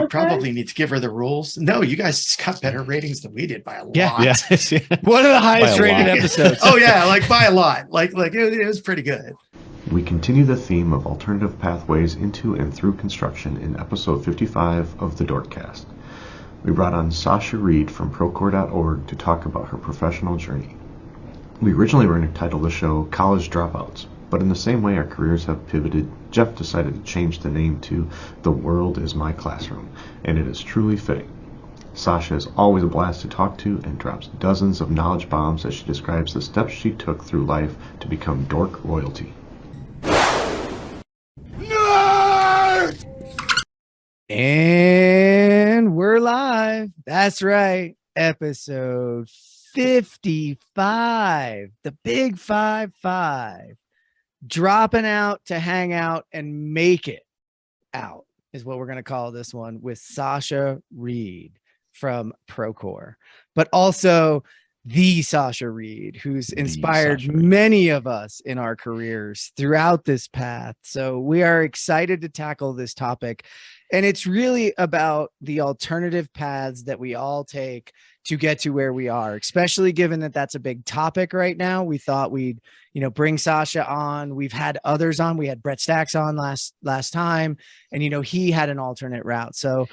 You probably need to give her the rules. No, you guys got better ratings than we did by a lot. Yeah. One of the highest rated episodes. Oh yeah, like by a lot. Like it was pretty good. We continue the theme of alternative pathways into and through construction in episode 55 of the Dorkcast. We brought on Sasha Reed from Procore.org to talk about her professional journey. We originally were going to title the show College Dropouts, but in the same way our careers have pivoted, Jeff decided to change the name to The World is My Classroom, and it is truly fitting. Sasha is always a blast to talk to and drops dozens of knowledge bombs as she describes the steps she took through life to become dork royalty. Nerd! And we're live. That's right. Episode 55. The big 55. Dropping out to hang out and make it out is what we're going to call this one, with Sasha Reed from Procore, but also the Sasha Reed, who's inspired many of us in our careers throughout this path. So we are excited to tackle this topic. And it's really about the alternative paths that we all take to get to where we are, especially given that that's a big topic right now. We thought we'd, bring Sasha on. We've had others on. We had Brett Stacks on last time, and, he had an alternate route. So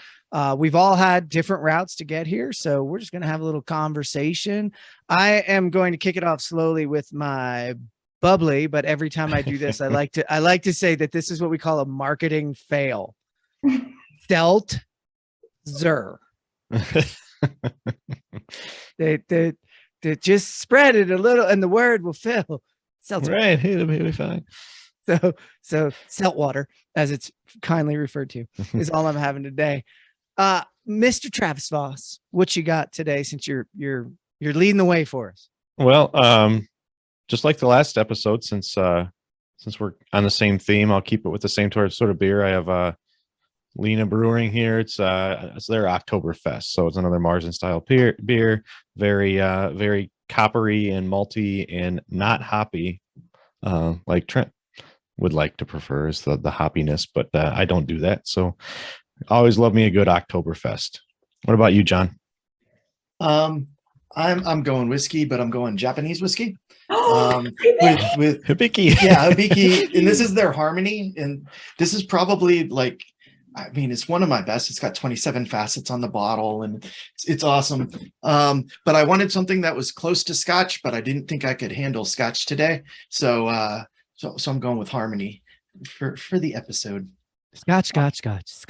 we've all had different routes to get here. So we're just going to have a little conversation. I am going to kick it off slowly with my bubbly, but every time I do this, I like to say that this is what we call a marketing fail. Stelt Zer. they just spread it a little and the word will fill. Seltzer. Right, it'll be fine. So Seltwater, as it's kindly referred to, is all I'm having today. Mr. Travis Voss, what you got today, since you're leading the way for us? Well, just like the last episode, since we're on the same theme, I'll keep it with the same sort of beer. I have Lena Brewing here. It's their Oktoberfest, so it's another Marzen style beer. Very coppery and malty and not hoppy, like Trent would like to prefer is the hoppiness, but I don't do that. So I always love me a good Oktoberfest. What about you, John? I'm going whiskey, but I'm going Japanese whiskey. With Hibiki. Yeah, Hibiki, and this is their Harmony, and this is probably it's one of my best. It's got 27 facets on the bottle, and it's awesome. But I wanted something that was close to Scotch, but I didn't think I could handle Scotch today. So I'm going with Harmony for the episode. Scotchy Scotch.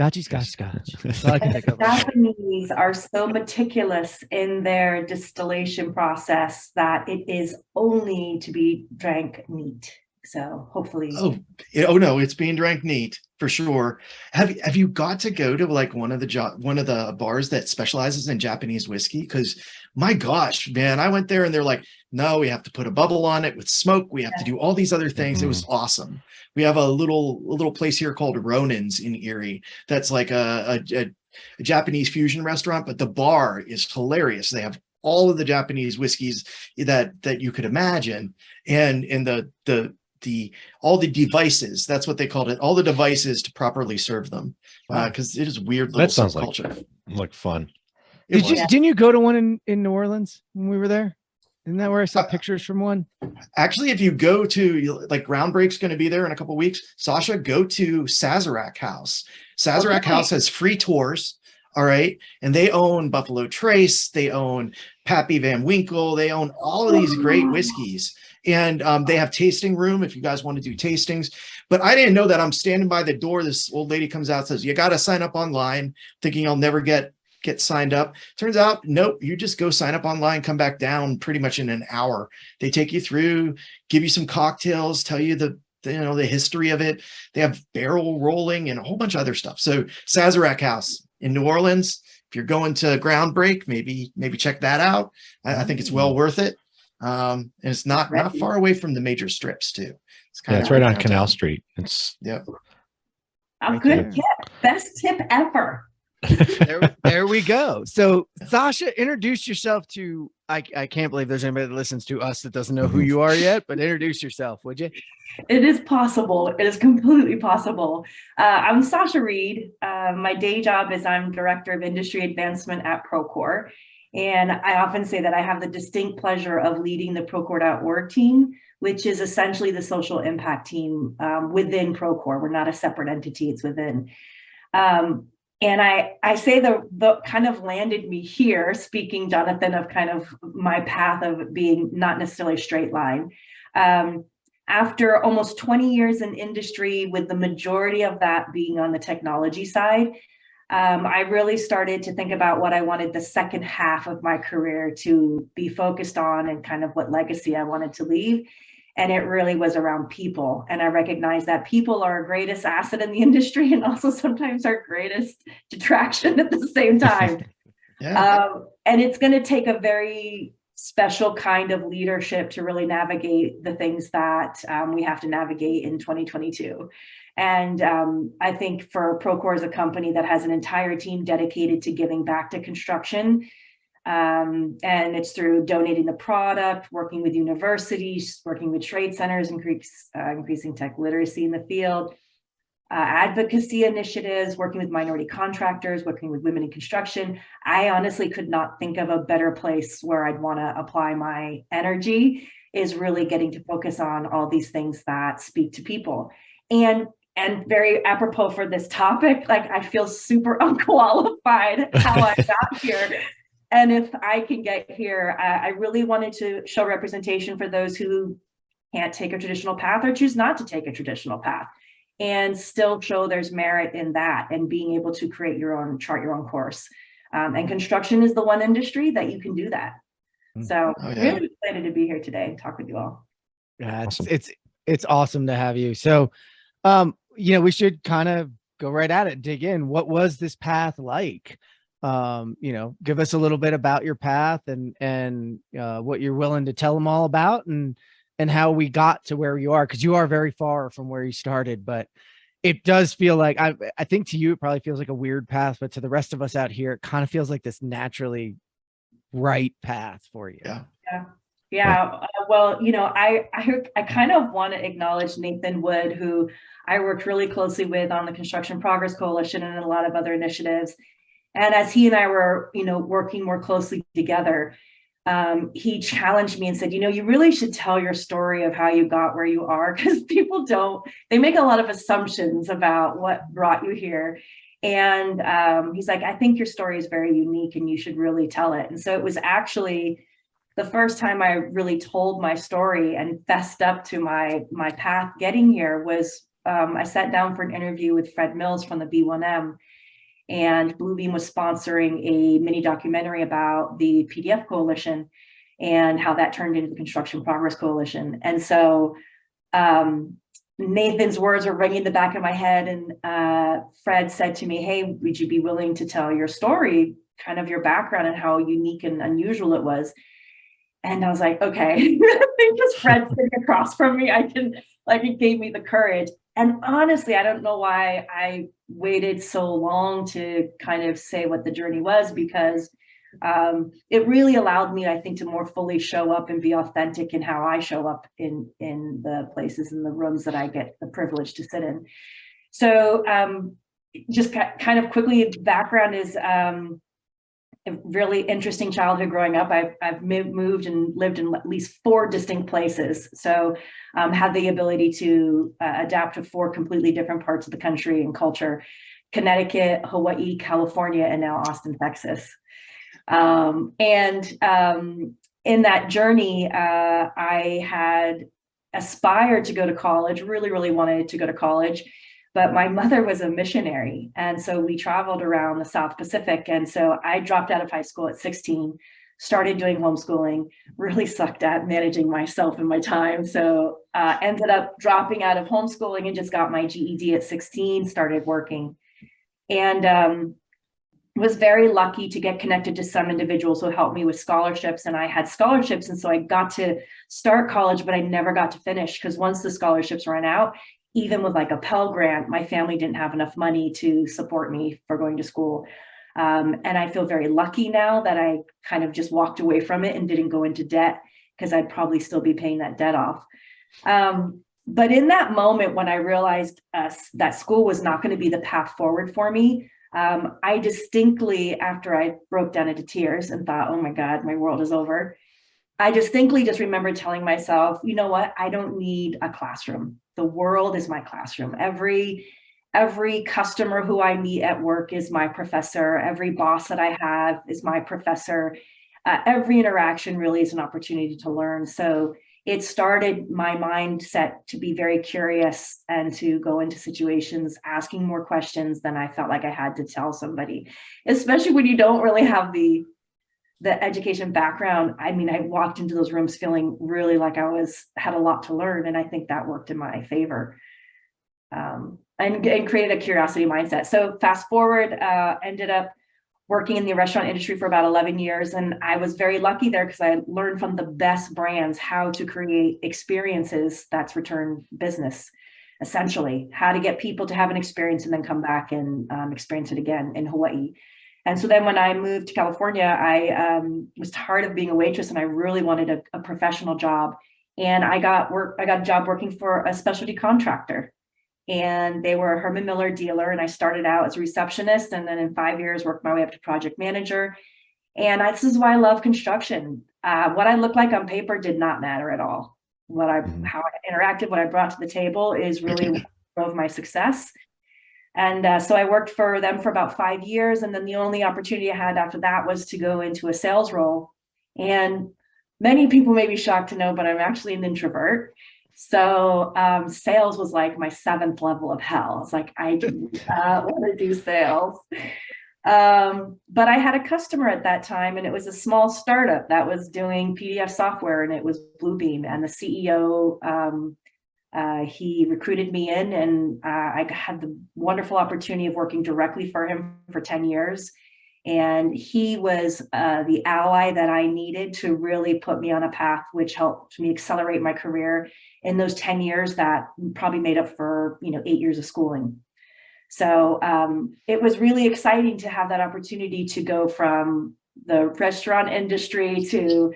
That's all I can think of. Japanese are so meticulous in their distillation process that it is only to be drank neat. So hopefully. Oh no, it's being drank neat for sure. Have you got to go to one of the bars that specializes in Japanese whiskey? Because my gosh, man, I went there and they're like, no, we have to put a bubble on it with smoke. We have to do all these other things. Mm-hmm. It was awesome. We have a little place here called Ronan's in Erie. That's like a Japanese fusion restaurant, but the bar is hilarious. They have all of the Japanese whiskeys that you could imagine, and all the devices, that's what they called it, all the devices to properly serve them, because it is weird little subculture. Like fun. Didn't you go to one in New Orleans when we were there? Isn't that where I saw pictures from one? Actually, if you go to, Groundbreak's going to be there in a couple of weeks, Sasha, go to Sazerac House. Sazerac House has free tours. All right. And they own Buffalo Trace. They own Pappy Van Winkle. They own all of these great whiskeys. And they have tasting room if you guys want to do tastings. But I didn't know that. I'm standing by the door. This old lady comes out, says, you got to sign up online, thinking I'll never get signed up. Turns out, nope, you just go sign up online, come back down pretty much in an hour. They take you through, give you some cocktails, tell you the history of it. They have barrel rolling and a whole bunch of other stuff. So Sazerac House in New Orleans, if you're going to Groundbreak, maybe check that out. I think it's well worth it. And it's not far away from the major strips too. It's right on Canal Street. It's a good tip. Best tip ever. There we go. So Sasha, introduce yourself to, I can't believe there's anybody that listens to us that doesn't know who you are yet, but introduce yourself, would you? It is possible. It is completely possible. I'm Sasha Reed. My day job is I'm Director of Industry Advancement at Procore. And I often say that I have the distinct pleasure of leading the Procore.org team, which is essentially the social impact team within Procore. We're not a separate entity, it's within. And I say the kind of landed me here, speaking, Jonathan, of kind of my path of being not necessarily a straight line. After almost 20 years in industry, with the majority of that being on the technology side, I really started to think about what I wanted the second half of my career to be focused on and kind of what legacy I wanted to leave. And it really was around people. And I recognize that people are our greatest asset in the industry and also sometimes our greatest detraction at the same time. And it's going to take a very special kind of leadership to really navigate the things that we have to navigate in 2022. And I think for Procore as a company that has an entire team dedicated to giving back to construction, and it's through donating the product, working with universities, working with trade centers, increasing tech literacy in the field, advocacy initiatives, working with minority contractors, working with women in construction. I honestly could not think of a better place where I'd want to apply my energy, is really getting to focus on all these things that speak to people. And very apropos for this topic, like I feel super unqualified how I got here. And if I can get here, I really wanted to show representation for those who can't take a traditional path or choose not to take a traditional path, and still show there's merit in that and being able to create your own, chart your own course. And construction is the one industry that you can do that. So really excited to be here today and talk with you all. Yeah, it's awesome to have you. So, we should kind of go right at it, dig in. What was this path like? Give us a little bit about your path and what you're willing to tell them all about, and how we got to where you are, because you are very far from where you started. But it does feel like, I think to you it probably feels like a weird path, but to the rest of us out here it kind of feels like this naturally right path for you. Well, I kind of want to acknowledge Nathan Wood, who I worked really closely with on the Construction Progress Coalition and a lot of other initiatives. And as he and I were, working more closely together, he challenged me and said, you really should tell your story of how you got where you are, because people they make a lot of assumptions about what brought you here. And he's like, I think your story is very unique and you should really tell it. And so it was actually the first time I really told my story and fessed up to my path getting here was I sat down for an interview with Fred Mills from the B1M. And Bluebeam was sponsoring a mini documentary about the PDF Coalition and how that turned into the Construction Progress Coalition. And so Nathan's words were ringing in the back of my head. And Fred said to me, hey, would you be willing to tell your story, kind of your background and how unique and unusual it was? And I was like, okay, I think this Fred sitting across from me, it gave me the courage. And honestly, I don't know why I waited so long to kind of say what the journey was, because it really allowed me, I think, to more fully show up and be authentic in how I show up in the places and the rooms that I get the privilege to sit in. So just kind of quickly, background is a really interesting childhood growing up. I've moved and lived in at least 4 distinct places. So had the ability to adapt to 4 completely different parts of the country and culture: Connecticut, Hawaii, California, and now Austin, Texas. In that journey, I had aspired to go to college, really wanted to go to college. But my mother was a missionary. And so we traveled around the South Pacific. And so I dropped out of high school at 16, started doing homeschooling, really sucked at managing myself and my time. So ended up dropping out of homeschooling and just got my GED at 16, started working. And was very lucky to get connected to some individuals who helped me with scholarships. And I had scholarships. And so I got to start college, but I never got to finish, because once the scholarships ran out, even with like a Pell Grant, my family didn't have enough money to support me for going to school. And I feel very lucky now that I kind of just walked away from it and didn't go into debt, because I'd probably still be paying that debt off. But in that moment, when I realized that school was not going to be the path forward for me, I distinctly, after I broke down into tears and thought, oh my God, my world is over, I distinctly just remember telling myself, you know what, I don't need a classroom. The world is my classroom. Every customer who I meet at work is my professor. Every boss that I have is my professor. Every interaction really is an opportunity to learn. So it started my mindset to be very curious and to go into situations asking more questions than I felt like I had to tell somebody, especially when you don't really have the education background. I mean, I walked into those rooms feeling really like I had a lot to learn, and I think that worked in my favor, and created a curiosity mindset. So fast forward, ended up working in the restaurant industry for about 11 years. And I was very lucky there because I learned from the best brands how to create experiences that's return business, essentially, how to get people to have an experience and then come back and experience it again in Hawaii. And so then when I moved to California, I was tired of being a waitress and I really wanted a professional job. And I got a job working for a specialty contractor. And they were a Herman Miller dealer. And I started out as a receptionist, and then in 5 years worked my way up to project manager. And this is why I love construction. What I look like on paper did not matter at all. How I interacted, what I brought to the table is really what drove my success. And so I worked for them for about 5 years. And then the only opportunity I had after that was to go into a sales role. And many people may be shocked to know, but I'm actually an introvert. So sales was like my 7th level of hell. It's like, I do not want to do sales. But I had a customer at that time, and it was a small startup that was doing PDF software, and it was Bluebeam. And the CEO, he recruited me in, and I had the wonderful opportunity of working directly for him for 10 years. And he was the ally that I needed to really put me on a path which helped me accelerate my career in those 10 years that probably made up for 8 years of schooling. So it was really exciting to have that opportunity to go from the restaurant industry to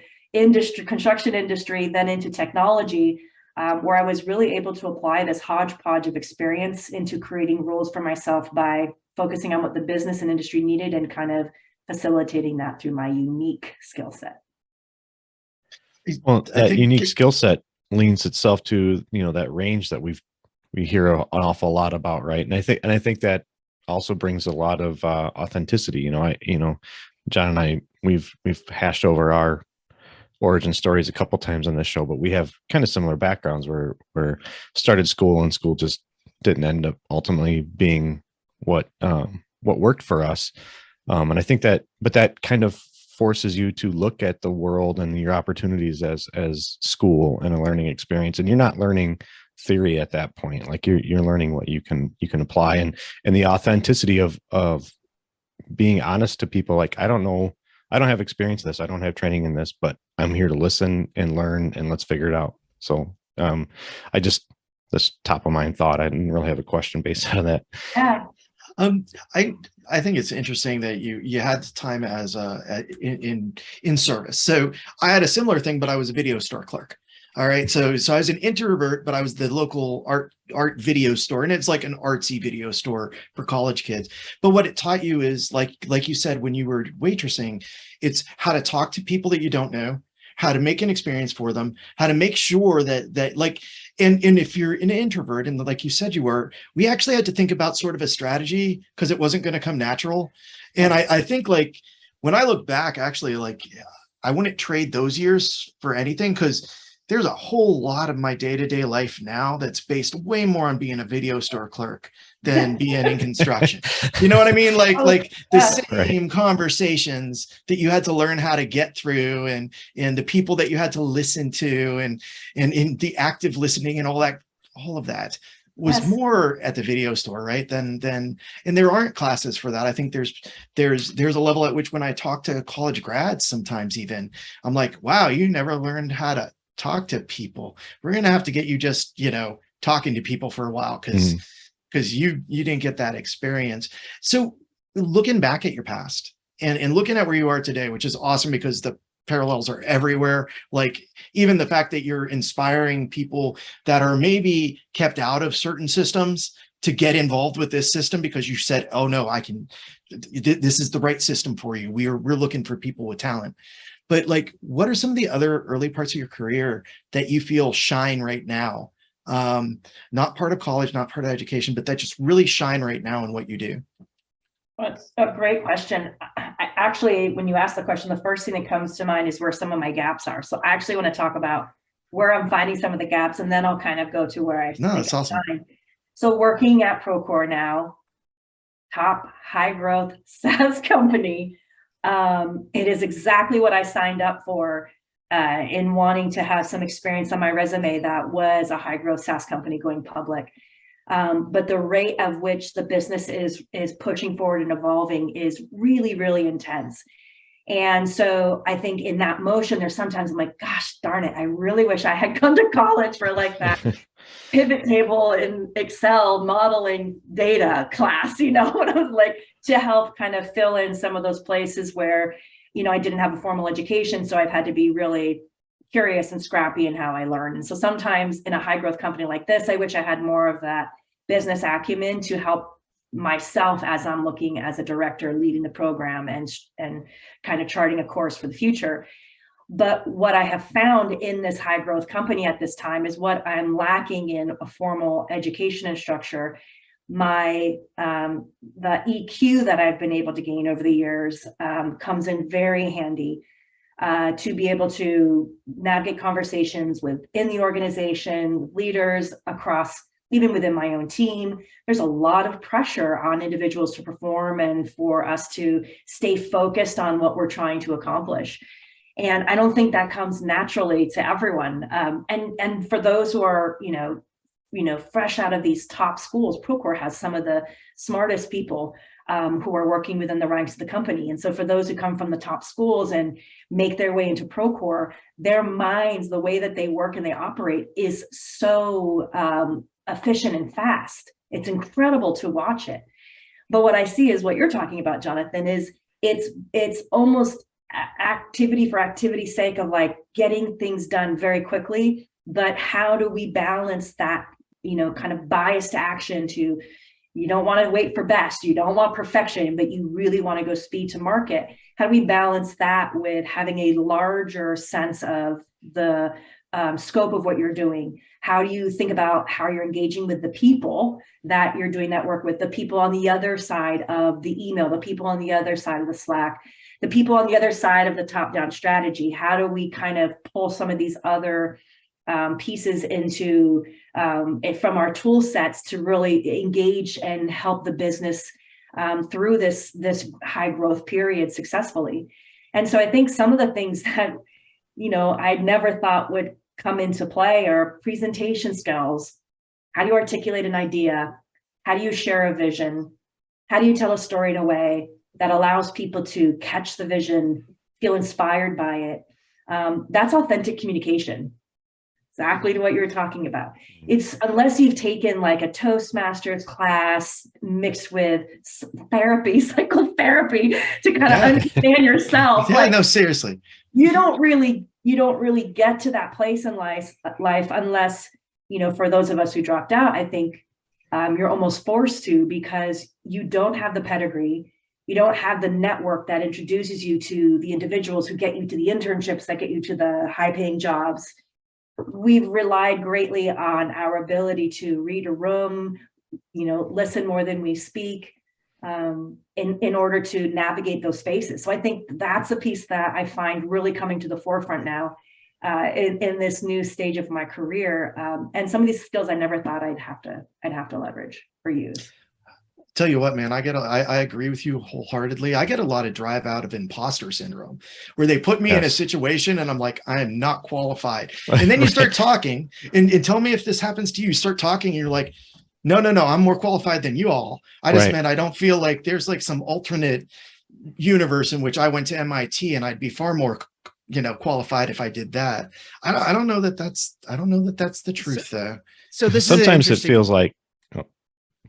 construction industry, then into technology, where I was really able to apply this hodgepodge of experience into creating roles for myself by focusing on what the business and industry needed and kind of facilitating that through my unique skill set. Well, that unique skill set leans itself to, that range that we hear an awful lot about, right? And I think that also brings a lot of authenticity. John and I, we've hashed over our origin stories a couple times on this show, but we have kind of similar backgrounds where started school and school just didn't end up ultimately being what worked for us. And I think that kind of forces you to look at the world and your opportunities as school and a learning experience. And you're not learning theory at that point. Like you're learning what you can apply, and the authenticity of being honest to people. Like, I don't know, I don't have experience in this, I don't have training in this, but I'm here to listen and learn, and let's figure it out. So this top of mind thought, I didn't really have a question based out of that. Yeah. I think it's interesting that you had time as in service. So I had a similar thing, but I was a video store clerk. All right. So I was an introvert, but I was the local art video store, and it's like an artsy video store for college kids. But what it taught you is like you said, when you were waitressing, it's how to talk to people that you don't know, how to make an experience for them, how to make sure that like, and if you're an introvert, and like you said you were, we actually had to think about sort of a strategy because it wasn't going to come natural. And I think, like, when I look back, actually, like, I wouldn't trade those years for anything, because there's a whole lot of my day-to-day life now that's based way more on being a video store clerk than being in construction. You know what I mean? Like the same conversations that you had to learn how to get through, and the people that you had to listen to, and in the active listening and all of that was more at the video store, right? Than and there aren't classes for that. I think there's a level at which, when I talk to college grads, sometimes even, I'm like, wow, you never learned how to talk to people. We're going to have to get you just, talking to people for a while, because you didn't get that experience. So looking back at your past and looking at where you are today, which is awesome because the parallels are everywhere. Like even the fact that you're inspiring people that are maybe kept out of certain systems to get involved with this system because you said, oh no, I can, this is the right system for you. We're looking for people with talent. But like, what are some of the other early parts of your career that you feel shine right now? Not part of college, not part of education, but that just really shine right now in what you do. That's a great question. I actually, when you ask the question, the first thing that comes to mind is where some of my gaps are. So I actually want to talk about where I'm finding some of the gaps, and then I'll kind of go to where I No, think that's I awesome. shine. So working at Procore now, top high growth SaaS company. It is exactly what I signed up for in wanting to have some experience on my resume that was a high growth SaaS company going public. But the rate of which the business is pushing forward and evolving is really, really intense. And so I think in that motion, there's sometimes I'm like, gosh, darn it, I really wish I had gone to college for like that pivot table in Excel modeling data class, when I was like, to help kind of fill in some of those places where, I didn't have a formal education. So I've had to be really curious and scrappy in how I learn. And so sometimes in a high growth company like this, I wish I had more of that business acumen to help myself as I'm looking as a director leading the program and kind of charting a course for the future. But what I have found in this high growth company at this time is what I'm lacking in a formal education and structure. The EQ that I've been able to gain over the years comes in very handy to be able to navigate conversations within the organization, with leaders across, even within my own team. There's a lot of pressure on individuals to perform and for us to stay focused on what we're trying to accomplish. And I don't think that comes naturally to everyone. And for those who are, fresh out of these top schools, Procore has some of the smartest people who are working within the ranks of the company. And so for those who come from the top schools and make their way into Procore, their minds, the way that they work and they operate is so efficient and fast. It's incredible to watch it. But what I see is what you're talking about, Jonathan, is it's almost activity for activity's sake of like getting things done very quickly. But how do we balance that, kind of bias to action to, you don't want to wait for best, you don't want perfection, but you really want to go speed to market. How do we balance that with having a larger sense of the scope of what you're doing? How do you think about how you're engaging with the people that you're doing that work with, the people on the other side of the email, the people on the other side of the Slack, the people on the other side of the top-down strategy? How do we kind of pull some of these other pieces into from our tool sets to really engage and help the business through this high growth period successfully? And so I think some of the things that I'd never thought would come into play are presentation skills. How do you articulate an idea? How do you share a vision? How do you tell a story in a way that allows people to catch the vision, feel inspired by it? That's authentic communication. Exactly to what you were talking about. It's unless you've taken like a Toastmasters class mixed with therapy, psychotherapy to kind of understand yourself. Yeah, no, seriously. You don't really get to that place in life unless, for those of us who dropped out, I think you're almost forced to, because you don't have the pedigree. You don't have the network that introduces you to the individuals who get you to the internships that get you to the high paying jobs. We've relied greatly on our ability to read a room, listen more than we speak, in order to navigate those spaces. So I think that's a piece that I find really coming to the forefront now in this new stage of my career. And some of these skills I never thought I'd have to leverage or use. Tell you what, man, I agree with you wholeheartedly. I get a lot of drive out of imposter syndrome where they put me in a situation and I'm like, I am not qualified. And then you start talking and tell me if this happens to you. You start talking and you're like, no, I'm more qualified than you all. I just meant I don't feel like there's like some alternate universe in which I went to MIT and I'd be far more qualified if I did that. I don't know that that's the truth though. So this sometimes is it feels like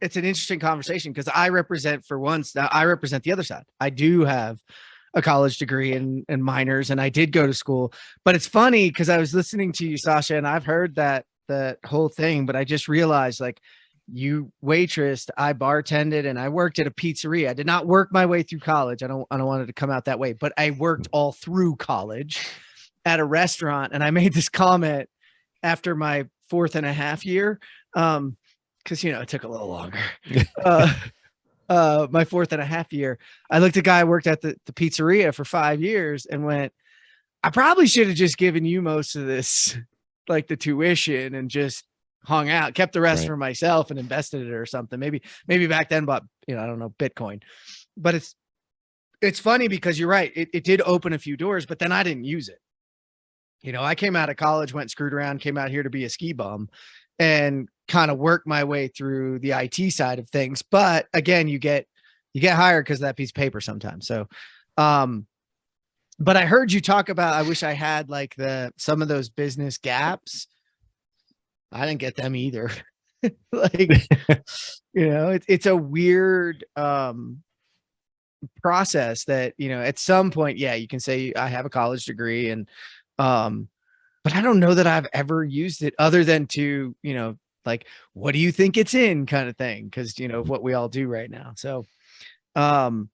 it's an interesting conversation because I represent for once that I represent the other side. I do have a college degree and minors, and I did go to school. But it's funny because I was listening to you, Sasha, and I've heard that whole thing, but I just realized like you waitressed, I bartended, and I worked at a pizzeria. I did not work my way through college. I don't want it to come out that way, but I worked all through college at a restaurant. And I made this comment after my 4.5 year. Because it took a little longer. My 4.5 year, I looked at a guy who worked at the pizzeria for 5 years and went, I probably should have just given you most of this, like the tuition, and just hung out, kept the rest for myself and invested it or something. Maybe back then, but I don't know, Bitcoin. But it's funny because you're right. It did open a few doors, but then I didn't use it. I came out of college, went screwed around, came out here to be a ski bum and kind of work my way through the IT side of things. But again, you get hired because of that piece of paper sometimes. So, but I heard you talk about, I wish I had like some of those business gaps. I didn't get them either. Like, it's a weird, process that, at some point, yeah, you can say I have a college degree and, but I don't know that I've ever used it other than to, like, what do you think it's in kind of thing? Cause what we all do right now. So, I'm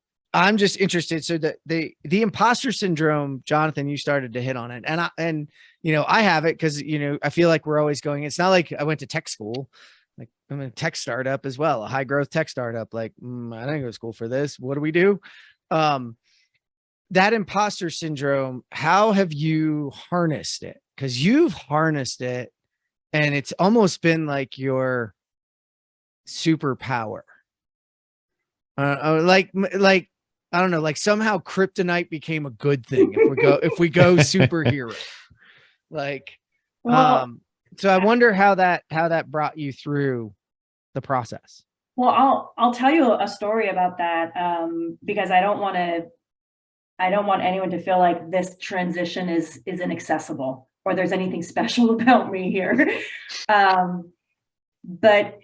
just interested. So the imposter syndrome, Jonathan, you started to hit on it, and I have it. Cause I feel like we're always going, it's not like I went to tech school. Like I'm in a tech startup as well, a high growth tech startup. Like, I didn't go to school for this. What do we do? That imposter syndrome, how have you harnessed it? Because you've harnessed it and it's almost been like your superpower. Like I don't know, like somehow kryptonite became a good thing if we go superhero. Like, so I wonder how that brought you through the process. Well, I'll tell you a story about that, because I don't want anyone to feel like this transition is inaccessible or there's anything special about me here. But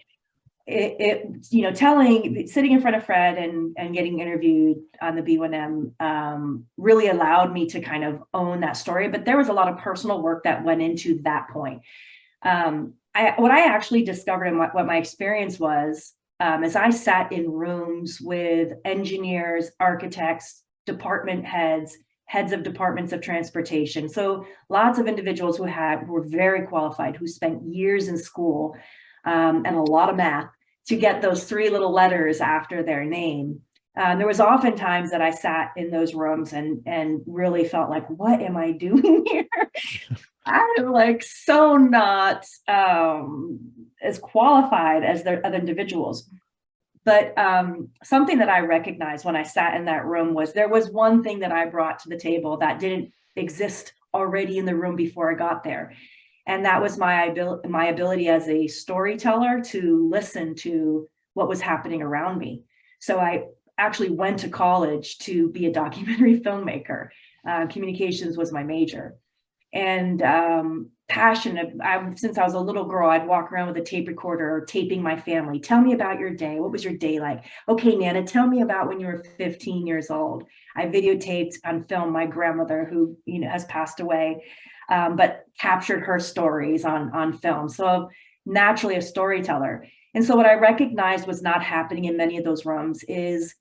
sitting in front of Fred and getting interviewed on the B1M really allowed me to kind of own that story. But there was a lot of personal work that went into that point. What I actually discovered and what my experience was, as I sat in rooms with engineers, architects, department heads of departments of transportation. So lots of individuals who were very qualified, who spent years in school and a lot of math to get those 3 little letters after their name. There was often times that I sat in those rooms and really felt like, what am I doing here? I'm like so not as qualified as the other individuals. But something that I recognized when I sat in that room was there was one thing that I brought to the table that didn't exist already in the room before I got there. And that was my ability as a storyteller to listen to what was happening around me. So I actually went to college to be a documentary filmmaker. Communications was my major. And passionate. Since I was a little girl, I'd walk around with a tape recorder taping my family. Tell me about your day. What was your day like? Okay, Nana, tell me about when you were 15 years old. I videotaped on film my grandmother who has passed away, but captured her stories on film. So naturally a storyteller. And so what I recognized was not happening in many of those rooms is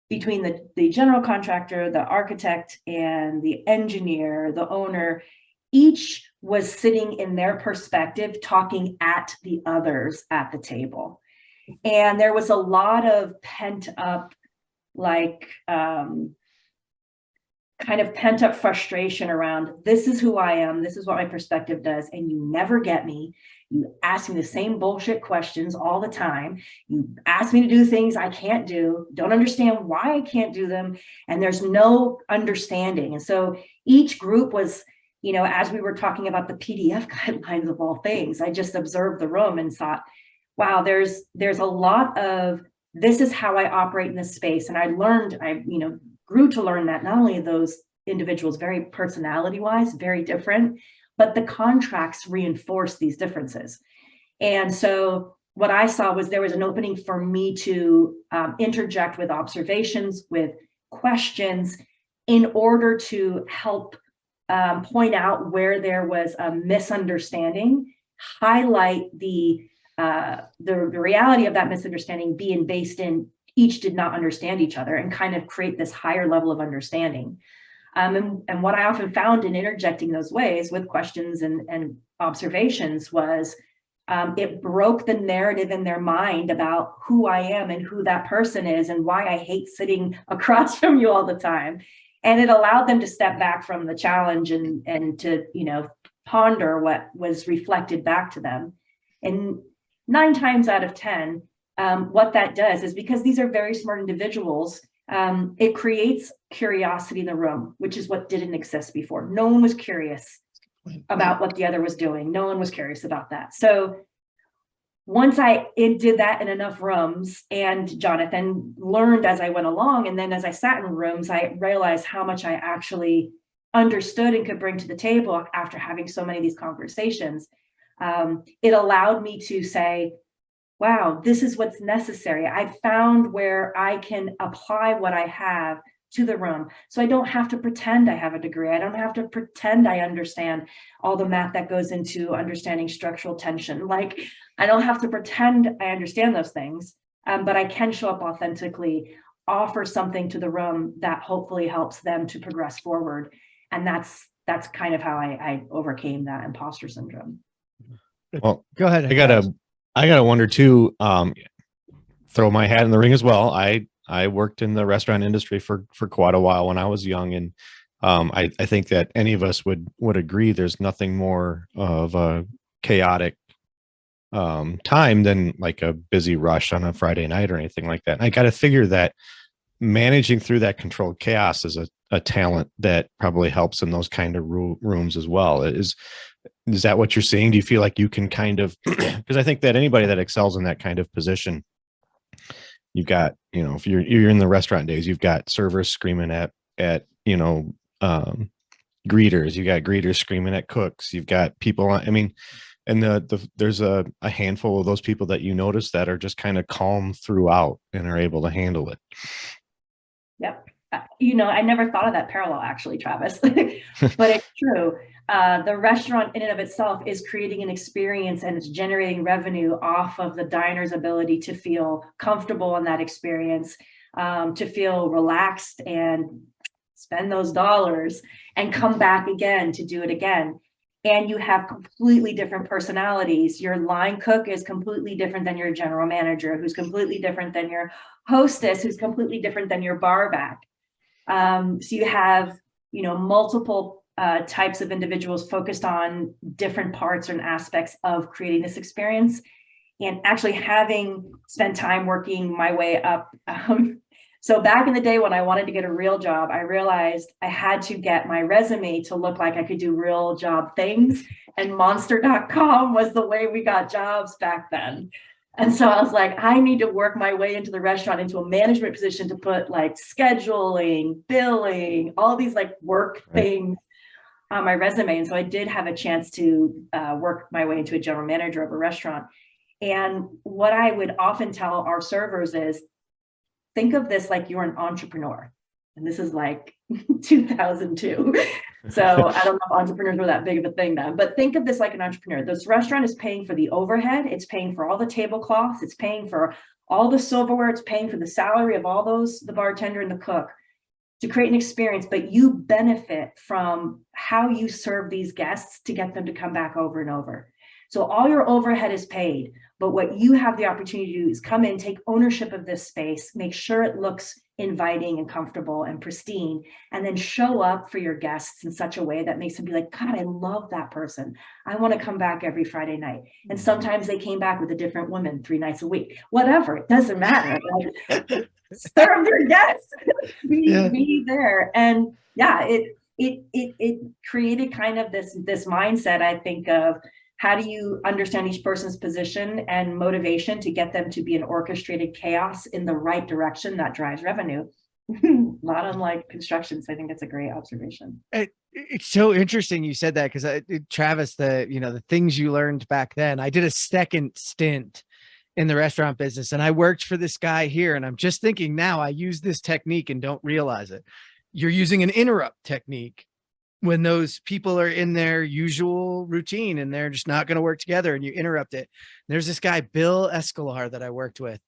between the general contractor, the architect, and the engineer, the owner, each was sitting in their perspective, talking at the others at the table. And there was a lot of pent up, kind of pent up frustration around, this is who I am, this is what my perspective does, and you never get me. You ask me the same bullshit questions all the time. You ask me to do things I can't do, don't understand why I can't do them, and there's no understanding. And so each group was, as we were talking about the PDF guidelines of all things, I just observed the room and thought, wow, there's a lot of, this is how I operate in this space. And I grew to learn that not only those individuals, very personality-wise, very different, but the contracts reinforce these differences. And so what I saw was there was an opening for me to interject with observations, with questions, in order to help point out where there was a misunderstanding, highlight the reality of that misunderstanding being based in each did not understand each other, and kind of create this higher level of understanding. And what I often found in interjecting those ways with questions and observations was it broke the narrative in their mind about who I am and who that person is and why I hate sitting across from you all the time. And it allowed them to step back from the challenge and to, ponder what was reflected back to them. And 9 times out of 10, what that does is, because these are very smart individuals, it creates curiosity in the room, which is what didn't exist before. No one was curious about what the other was doing. No one was curious about that. So once I did that in enough rooms, and Jonathan learned as I went along, and then as I sat in rooms, I realized how much I actually understood and could bring to the table after having so many of these conversations. It allowed me to say, wow, this is what's necessary. I found where I can apply what I have to the room. So I don't have to pretend I have a degree. I don't have to pretend I understand all the math that goes into understanding structural tension. Like, I don't have to pretend I understand those things, but I can show up authentically, offer something to the room that hopefully helps them to progress forward. And that's kind of how I overcame that imposter syndrome. Well, Go ahead. I gotta wonder too, throw my hat in the ring as well. I worked in the restaurant industry for quite a while when I was young. And I think that any of us would agree there's nothing more of a chaotic time than like a busy rush on a Friday night or anything like that. And I got to figure that managing through that controlled chaos is a talent that probably helps in those kind of rooms as well. Is that what you're seeing? Do you feel like you can kind of, because I think that anybody that excels in that kind of position, you've got, if you're in the restaurant days, you've got servers screaming at greeters, you got greeters screaming at cooks, you've got people, and there's a handful of those people that you notice that are just kind of calm throughout and are able to handle it. Yep. I never thought of that parallel, actually, Travis, but it's true. The restaurant in and of itself is creating an experience, and it's generating revenue off of the diner's ability to feel comfortable in that experience, to feel relaxed and spend those dollars and come back again to do it again. And you have completely different personalities. Your line cook is completely different than your general manager, who's completely different than your hostess, who's completely different than your bar back. So you have, multiple types of individuals focused on different parts and aspects of creating this experience. And actually having spent time working my way up. So back in the day when I wanted to get a real job, I realized I had to get my resume to look like I could do real job things. And Monster.com was the way we got jobs back then. And so I was like, I need to work my way into the restaurant, into a management position, to put like scheduling, billing, all these like work things on my resume. And so I did have a chance to work my way into a general manager of a restaurant. And what I would often tell our servers is, think of this like you're an entrepreneur. And this is like 2002. So I don't know if entrepreneurs were that big of a thing then, but think of this like an entrepreneur. This restaurant is paying for the overhead. It's paying for all the tablecloths. It's paying for all the silverware. It's paying for the salary of all those, the bartender and the cook, to create an experience, but you benefit from how you serve these guests to get them to come back over and over. So all your overhead is paid, but what you have the opportunity to do is come in, take ownership of this space, make sure it looks inviting and comfortable and pristine, and then show up for your guests in such a way that makes them be like, God, I love that person. I want to come back every Friday night. And sometimes they came back with a different woman 3 nights a week, whatever, it doesn't matter. Like, serve your guests, be there. And yeah, it created kind of this mindset, I think, of how do you understand each person's position and motivation to get them to be an orchestrated chaos in the right direction that drives revenue. Not unlike construction. So I think that's a great observation. It's so interesting you said that, because Travis, the things you learned back then. I did a second stint in the restaurant business. And I worked for this guy here. And I'm just thinking now I use this technique and don't realize it. You're using an interrupt technique when those people are in their usual routine and they're just not going to work together, and you interrupt it. There's this guy, Bill Escalar, that I worked with,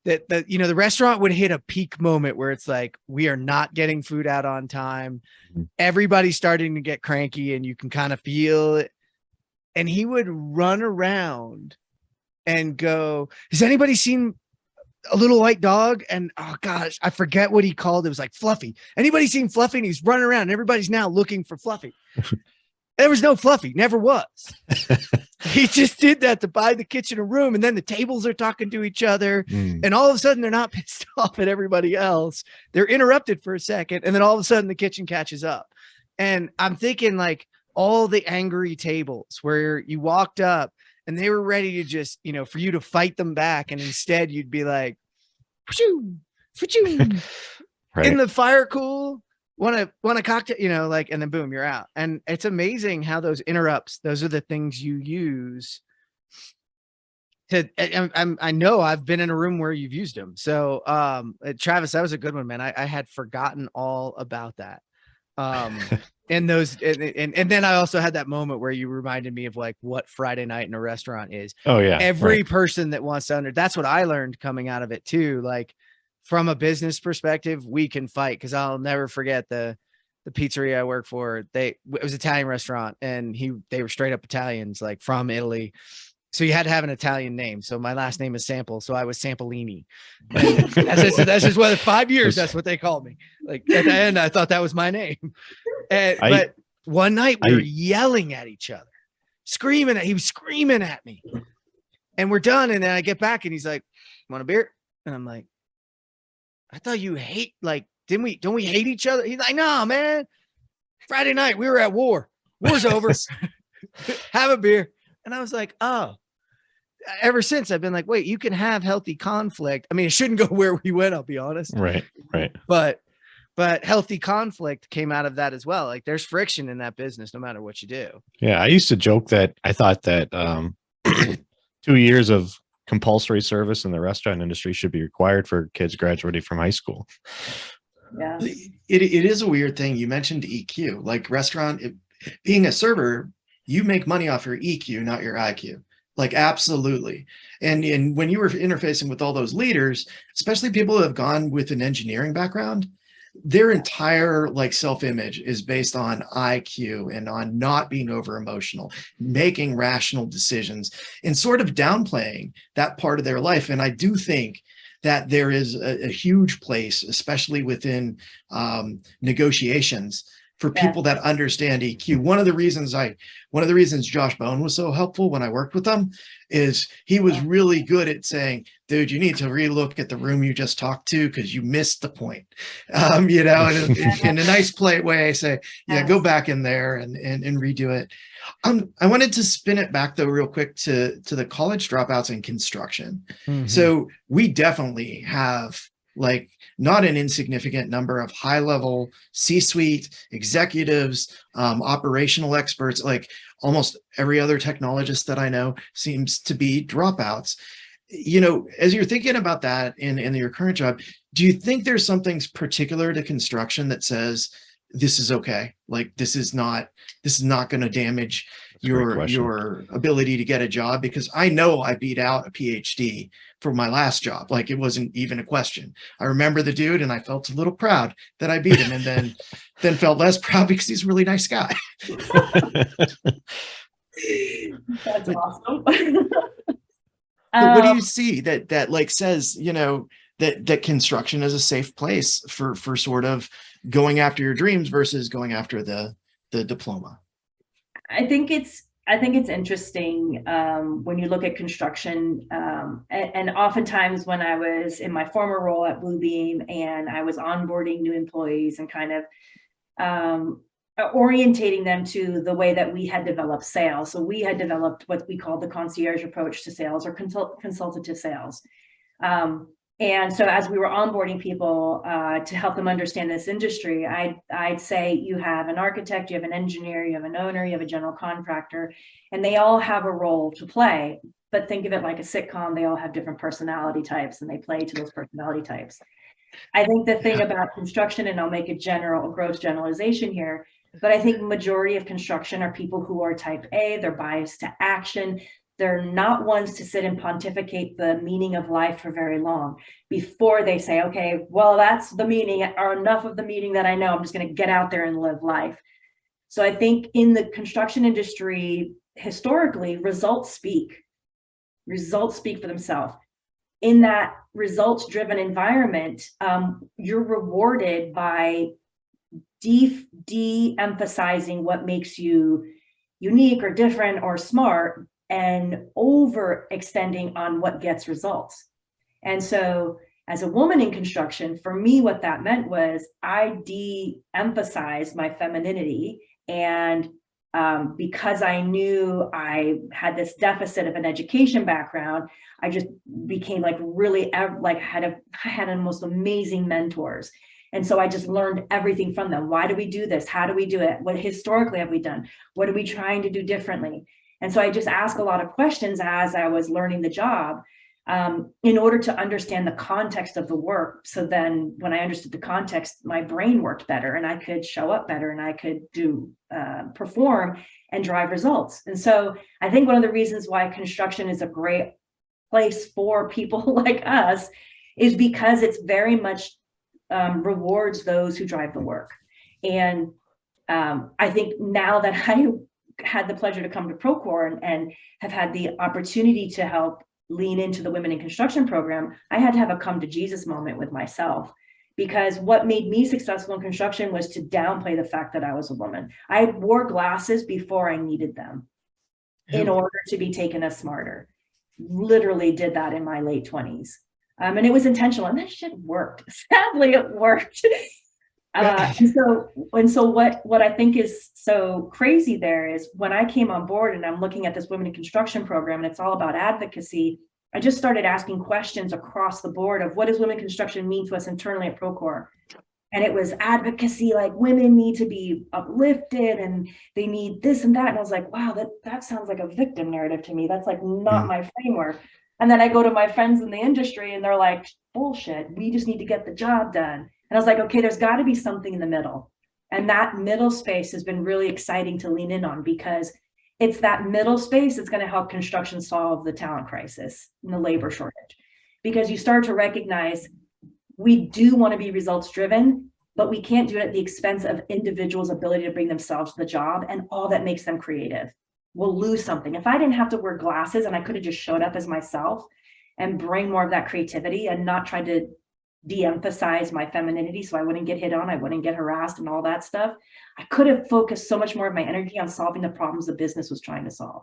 that, you know, the restaurant would hit a peak moment where it's like, we are not getting food out on time. Everybody's starting to get cranky and you can kind of feel it. And he would run around and go, has anybody seen a little white dog? And oh gosh, I forget what he called it. It was like Fluffy. Anybody seen Fluffy? And he's running around and everybody's now looking for Fluffy. There was no Fluffy, never was. He just did that to buy the kitchen a room, and then the tables are talking to each other, and all of a sudden they're not pissed off at everybody else. They're interrupted for a second, and then all of a sudden the kitchen catches up. And I'm thinking like all the angry tables where you walked up and they were ready to just, you know, for you to fight them back, and instead you'd be like, Right. in the fire cool, want a cocktail, you know, like, and then boom, you're out. And it's amazing how those interrupts, those are the things you use to, I know I've been in a room where you've used them. So Travis, that was a good one, man. I had forgotten all about that. And those, and then I also had that moment where you reminded me of like what Friday night in a restaurant is. Oh yeah. Every person that wants to that's what I learned coming out of it too. Like from a business perspective, we can fight. Cause I'll never forget the pizzeria I worked for. It was an Italian restaurant, and they were straight up Italians, like from Italy. So you had to have an Italian name. So my last name is Sample. So I was Sampolini. That's just what 5 years. That's what they called me. Like at the end, I thought that was my name. But one night we were yelling at each other, screaming. He was screaming at me, and we're done. And then I get back and he's like, "Want a beer?" And I'm like, "I thought you hate, like, don't we hate each other?" He's like, "No, man. Friday night we were at war. War's over. Have a beer." And I was like, oh, ever since I've been like, wait, you can have healthy conflict. I mean, it shouldn't go where we went, I'll be honest. Right. But healthy conflict came out of that as well. Like there's friction in that business, no matter what you do. Yeah. I used to joke that I thought that 2 years of compulsory service in the restaurant industry should be required for kids graduating from high school. Yeah. It is a weird thing. You mentioned EQ, like being a server, you make money off your EQ, not your IQ. Like absolutely. And when you were interfacing with all those leaders, especially people who have gone with an engineering background, their entire like self-image is based on IQ and on not being over emotional, making rational decisions, and sort of downplaying that part of their life. And I do think that there is a huge place, especially within negotiations, for people that understand EQ. One of the reasons Josh Bone was so helpful when I worked with him is he was really good at saying, dude, you need to relook at the room you just talked to because you missed the point. You know, in a nice polite way, I say, yeah, go back in there and redo it. I wanted to spin it back though real quick to the college dropouts in construction. Mm-hmm. So we definitely have like not an insignificant number of high-level C-suite executives, operational experts, like almost every other technologist that I know seems to be dropouts. You know, as you're thinking about that in your current job, do you think there's something particular to construction that says this is okay? Like this is not going to damage your ability to get a job? Because I know I beat out a PhD for my last job. Like it wasn't even a question. I remember the dude and I felt a little proud that I beat him, and then felt less proud because he's a really nice guy. That's awesome. But what do you see that like says, you know, that construction is a safe place for sort of going after your dreams versus going after the diploma? I think it's interesting when you look at construction, and oftentimes when I was in my former role at Bluebeam and I was onboarding new employees and kind of orientating them to the way that we had developed sales. So we had developed what we call the concierge approach to sales, or consultative sales. And so as we were onboarding people to help them understand this industry, I'd say you have an architect, you have an engineer, you have an owner, you have a general contractor, and they all have a role to play. but think of it like a sitcom. They all have different personality types and they play to those personality types. I think the thing about construction, and I'll make a gross generalization here, but I think majority of construction are people who are type A, they're biased to action. They're not ones to sit and pontificate the meaning of life for very long before they say, okay, well, that's the meaning, or enough of the meaning that I know, I'm just going to get out there and live life. So I think in the construction industry, historically, results speak for themselves. In that results-driven environment, you're rewarded by de-emphasizing what makes you unique or different or smart, and overextending on what gets results. And so as a woman in construction, for me, what that meant was I de-emphasized my femininity. And because I knew I had this deficit of an education background, I just became like really like I had the most amazing mentors. And so I just learned everything from them. Why do we do this? How do we do it? What historically have we done? What are we trying to do differently? And so I just asked a lot of questions as I was learning the job, in order to understand the context of the work. So then when I understood the context, my brain worked better and I could show up better and I could perform and drive results. And so I think one of the reasons why construction is a great place for people like us is because it's very much rewards those who drive the work. And I think now that I had the pleasure to come to Procore and have had the opportunity to help lean into the Women in Construction program, I had to have a come to Jesus moment with myself, because what made me successful in construction was to downplay the fact that I was a woman. I wore glasses before I needed them in order to be taken as smarter. Literally did that in my late 20s. And it was intentional, and that shit worked. Sadly, it worked. And so what I think is so crazy there is when I came on board and I'm looking at this Women in Construction program, and it's all about advocacy, I just started asking questions across the board of what does women in construction mean to us internally at Procore? And it was advocacy, like women need to be uplifted and they need this and that. And I was like, wow, that sounds like a victim narrative to me. That's like not my framework. And then I go to my friends in the industry and they're like, bullshit, we just need to get the job done. And I was like, okay, there's got to be something in the middle. And that middle space has been really exciting to lean in on, because it's that middle space that's going to help construction solve the talent crisis and the labor shortage. Because you start to recognize we do want to be results driven, but we can't do it at the expense of individuals' ability to bring themselves to the job and all that makes them creative. We'll lose something. If I didn't have to wear glasses and I could have just showed up as myself and bring more of that creativity and not try to de-emphasize my femininity so I wouldn't get hit on, I wouldn't get harassed and all that stuff, I could have focused so much more of my energy on solving the problems the business was trying to solve.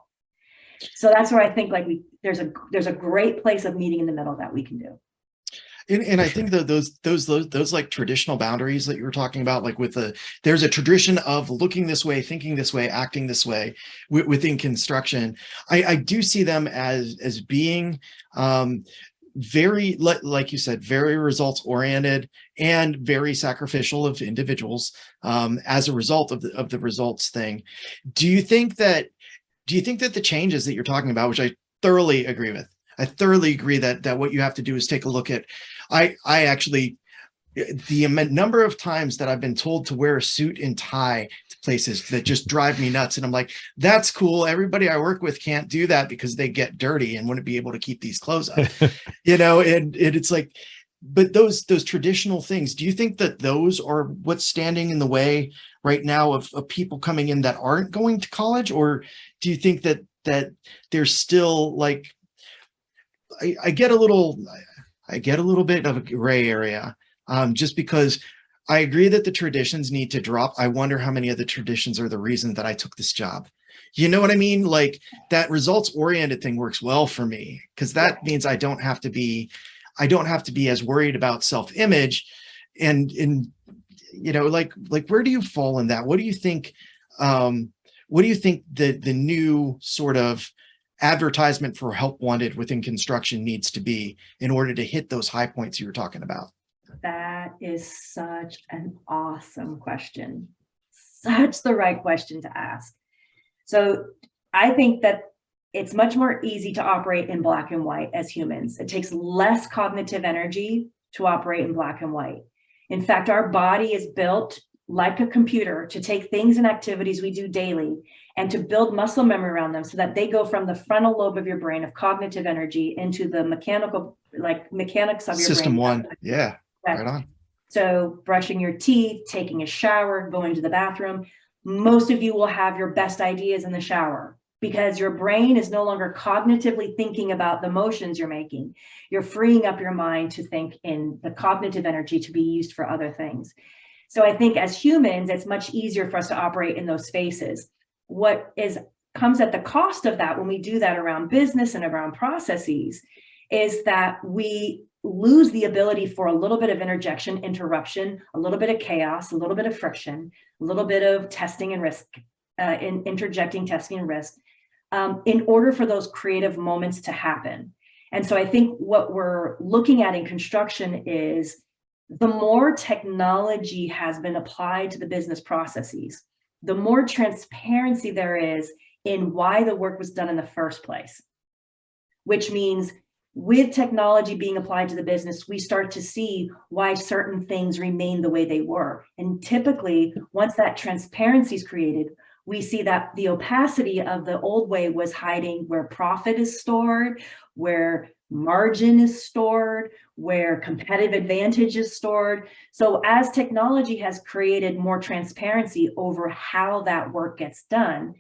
So that's where I think like there's a great place of meeting in the middle that we can do. And I think that those like traditional boundaries that you were talking about, like there's a tradition of looking this way, thinking this way, acting this way within construction. I do see them as being very, like you said, very results oriented and very sacrificial of individuals as a result of the results thing. Do you think that the changes that you're talking about, which I thoroughly agree with, I thoroughly agree that what you have to do is take a look at, I actually, the number of times that I've been told to wear a suit and tie to places that just drive me nuts. And I'm like, that's cool. Everybody I work with can't do that because they get dirty and wouldn't be able to keep these clothes up, and it's like, but those traditional things, do you think that those are what's standing in the way right now of people coming in that aren't going to college? Or do you think that there's still like, I get a little bit of a gray area, just because I agree that the traditions need to drop. I wonder how many of the traditions are the reason that I took this job. You know what I mean? Like that results oriented thing works well for me, because that means I don't have to be as worried about self-image and like where do you fall in that? What do you think the new sort of advertisement for help wanted within construction needs to be in order to hit those high points you were talking about? That is such an awesome question. Such the right question to ask. So I think that it's much more easy to operate in black and white as humans. It takes less cognitive energy to operate in black and white. In fact, our body is built like a computer to take things and activities we do daily and to build muscle memory around them so that they go from the frontal lobe of your brain of cognitive energy into the mechanical, like mechanics of your System brain. one. Yeah. Right. Right on. So brushing your teeth, taking a shower, going to the bathroom. Most of you will have your best ideas in the shower because your brain is no longer cognitively thinking about the motions you're making. You're freeing up your mind to think in the cognitive energy to be used for other things. So I think as humans, it's much easier for us to operate in those spaces. What comes at the cost of that when we do that around business and around processes is that we lose the ability for a little bit of interjection, interruption, a little bit of chaos, a little bit of friction, a little bit of testing and risk, in interjecting testing and risk, in order for those creative moments to happen. And so I think what we're looking at in construction is the more technology has been applied to the business processes, the more transparency there is in why the work was done in the first place, which means with technology being applied to the business, we start to see why certain things remain the way they were. And typically, once that transparency is created, we see that the opacity of the old way was hiding where profit is stored, where margin is stored, where competitive advantage is stored. So as technology has created more transparency over how that work gets done,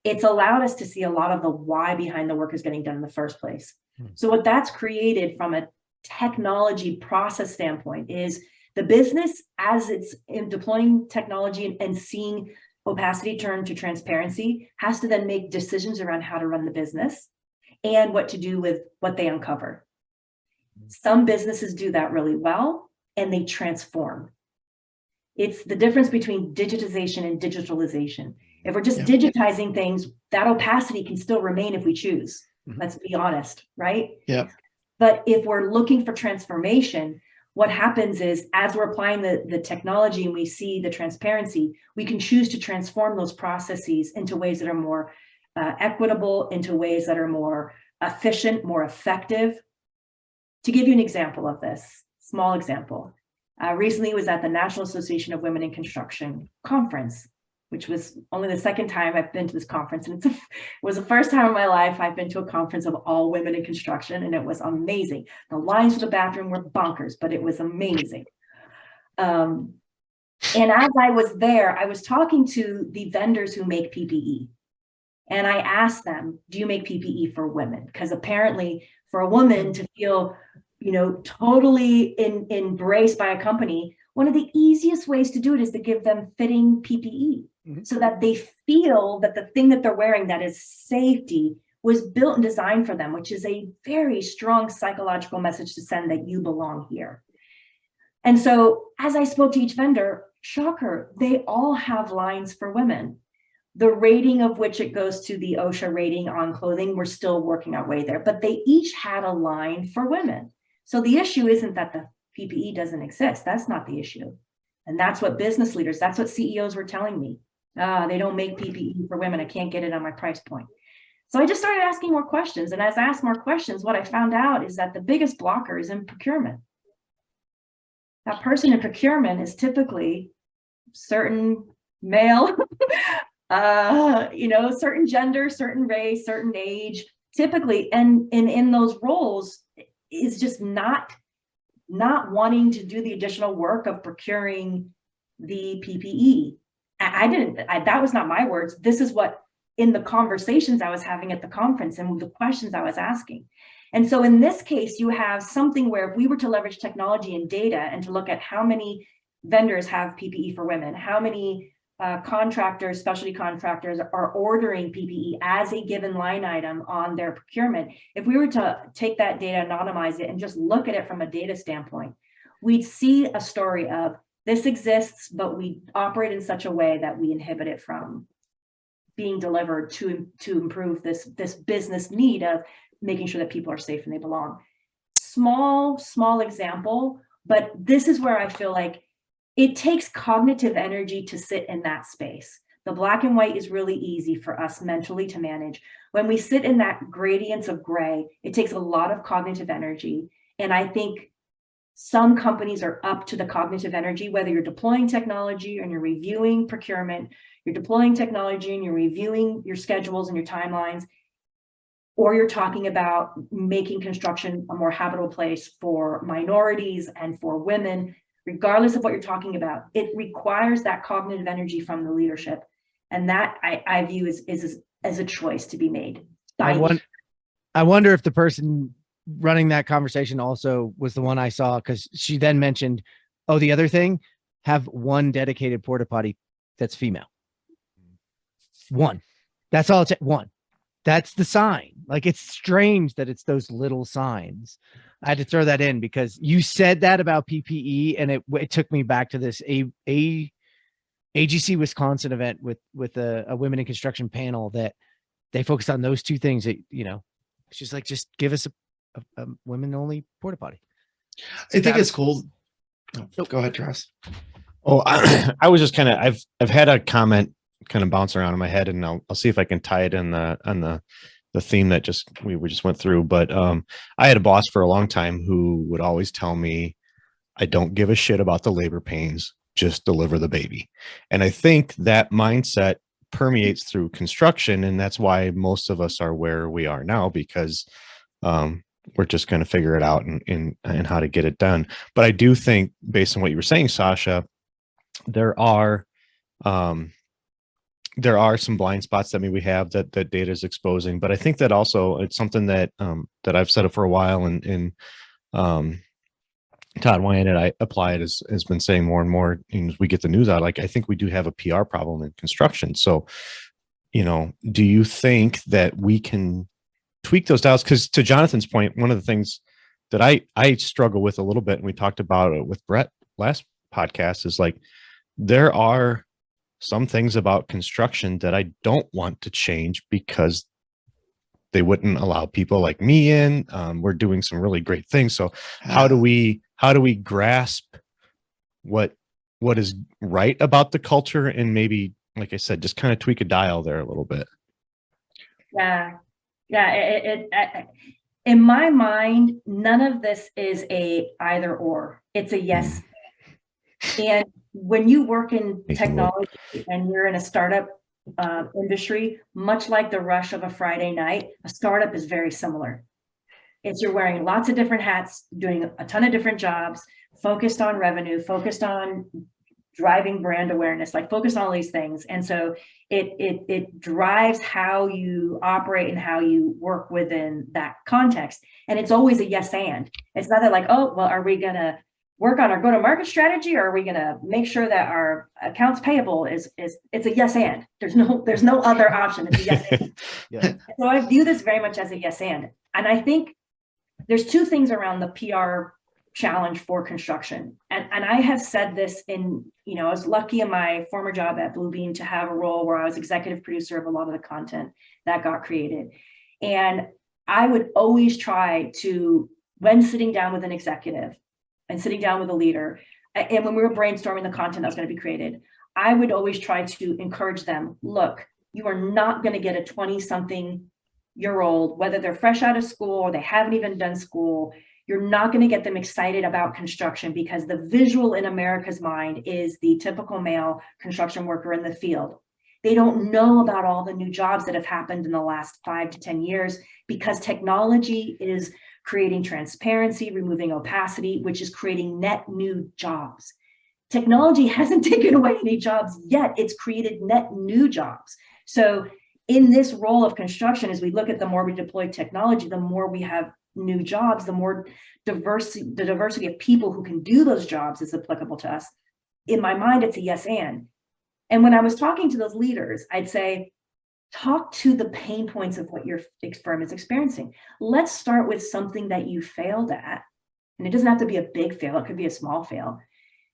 it's allowed us to see a lot of the why behind the work is getting done in the first place. So what that's created from a technology process standpoint is the business, as it's in deploying technology and seeing opacity turn to transparency, has to then make decisions around how to run the business and what to do with what they uncover. Some businesses do that really well and they transform. It's the difference between digitization and digitalization. If we're just digitizing things, that opacity can still remain if we choose. Let's be honest, right? Yeah. But if we're looking for transformation, what happens is as we're applying the technology and we see the transparency, we can choose to transform those processes into ways that are more equitable, into ways that are more efficient, more effective. To give you an example of this, small example, recently was at the National Association of Women in Construction conference, which was only the second time I've been to this conference. And it was the first time in my life I've been to a conference of all women in construction, and it was amazing. The lines for the bathroom were bonkers, but it was amazing. And as I was there, I was talking to the vendors who make PPE. And I asked them, do you make PPE for women? Because apparently for a woman to feel, totally embraced by a company, one of the easiest ways to do it is to give them fitting PPE so that they feel that the thing that they're wearing that is safety was built and designed for them, which is a very strong psychological message to send that you belong here. And so as I spoke to each vendor, shocker, they all have lines for women. The rating of which it goes to the OSHA rating on clothing, we're still working our way there, but they each had a line for women. So the issue isn't that the PPE doesn't exist. That's not the issue. And that's what business leaders, that's what CEOs were telling me. They don't make PPE for women. I can't get it on my price point. So I just started asking more questions. And as I asked more questions, what I found out is that the biggest blocker is in procurement. That person in procurement is typically certain male, certain gender, certain race, certain age, typically, and in those roles is just not wanting to do the additional work of procuring the PPE. That was not my words. This is what in the conversations I was having at the conference and the questions I was asking. And so in this case, you have something where if we were to leverage technology and data and to look at how many vendors have PPE for women, how many contractors, specialty contractors are ordering PPE as a given line item on their procurement. If we were to take that data, anonymize it, and just look at it from a data standpoint, we'd see a story of this exists, but we operate in such a way that we inhibit it from being delivered to improve this business need of making sure that people are safe and they belong. Small example, but this is where I feel like it takes cognitive energy to sit in that space. The black and white is really easy for us mentally to manage. When we sit in that gradients of gray, it takes a lot of cognitive energy. And I think some companies are up to the cognitive energy, whether you're deploying technology and you're reviewing procurement, you're deploying technology and you're reviewing your schedules and your timelines, or you're talking about making construction a more habitable place for minorities and for women. Regardless of what you're talking about, it requires that cognitive energy from the leadership. And that I view as a choice to be made. I wonder if the person running that conversation also was the one I saw, because she then mentioned, oh, the other thing, have one dedicated porta potty that's female. One. That's all it's one. That's the sign. Like, it's strange that it's those little signs. I had to throw that in because you said that about PPE, and it took me back to this AGC Wisconsin event with a women in construction panel that they focused on those two things. That, you know, she's like, just give us a women only porta potty. I think it's cool. Oh, go ahead, Travis. Oh, I was just kind of, I've had a comment kind of bounce around in my head, and I'll see if I can tie it in on the theme that we just went through. But I had a boss for a long time who would always tell me, I don't give a shit about the labor pains, just deliver the baby. And I think that mindset permeates through construction, and that's why most of us are where we are now, because we're just going to figure it out and how to get it done. But I do think, based on what you were saying, Sasha, there are some blind spots that maybe we have that data is exposing. But I think that also it's something that that I've said it for a while, and Todd Wyatt and I apply it has been saying more and more as we get the news out. Like, I think we do have a PR problem in construction. So, you know, do you think that we can tweak those dials? Because to Jonathan's point, one of the things that I struggle with a little bit, and we talked about it with Brett last podcast, is like, there are some things about construction that I don't want to change because they wouldn't allow people like me in. We're doing some really great things. So how do we grasp what is right about the culture, and maybe, like I said, just kind of tweak a dial there a little bit? Yeah. In my mind, none of this is a either or. It's a yes. And when you work in technology and you're in a startup industry, much like the rush of a Friday night, a startup is very similar. It's you're wearing lots of different hats, doing a ton of different jobs, focused on revenue, focused on driving brand awareness, like focused on all these things. And so it drives how you operate and how you work within that context. And it's always a yes and. It's not that like, oh, well, are we going to work on our go-to-market strategy, or are we going to make sure that our accounts payable is it's a yes and. There's no other option. It's a yes and. Yeah. So I view this very much as a yes and. And I think there's two things around the PR challenge for construction. And I have said this in, you know, I was lucky in my former job at Bluebeam to have a role where I was executive producer of a lot of the content that got created. And I would always try to, when sitting down with an executive and sitting down with a leader, and when we were brainstorming the content that was going to be created, I would always try to encourage them, look, you are not going to get a 20-something-year-old, whether they're fresh out of school or they haven't even done school, you're not going to get them excited about construction, because the visual in America's mind is the typical male construction worker in the field. They don't know about all the new jobs that have happened in the last 5 to 10 years, because technology is creating transparency, removing opacity, which is creating net new jobs. Technology hasn't taken away any jobs yet. It's created net new jobs. So in this role of construction, as we look at the more we deploy technology, the more we have new jobs, the more the diversity of people who can do those jobs is applicable to us. In my mind, it's a yes and. And when I was talking to those leaders, I'd say, talk to the pain points of what your firm is experiencing. Let's start with something that you failed at. And it doesn't have to be a big fail, it could be a small fail.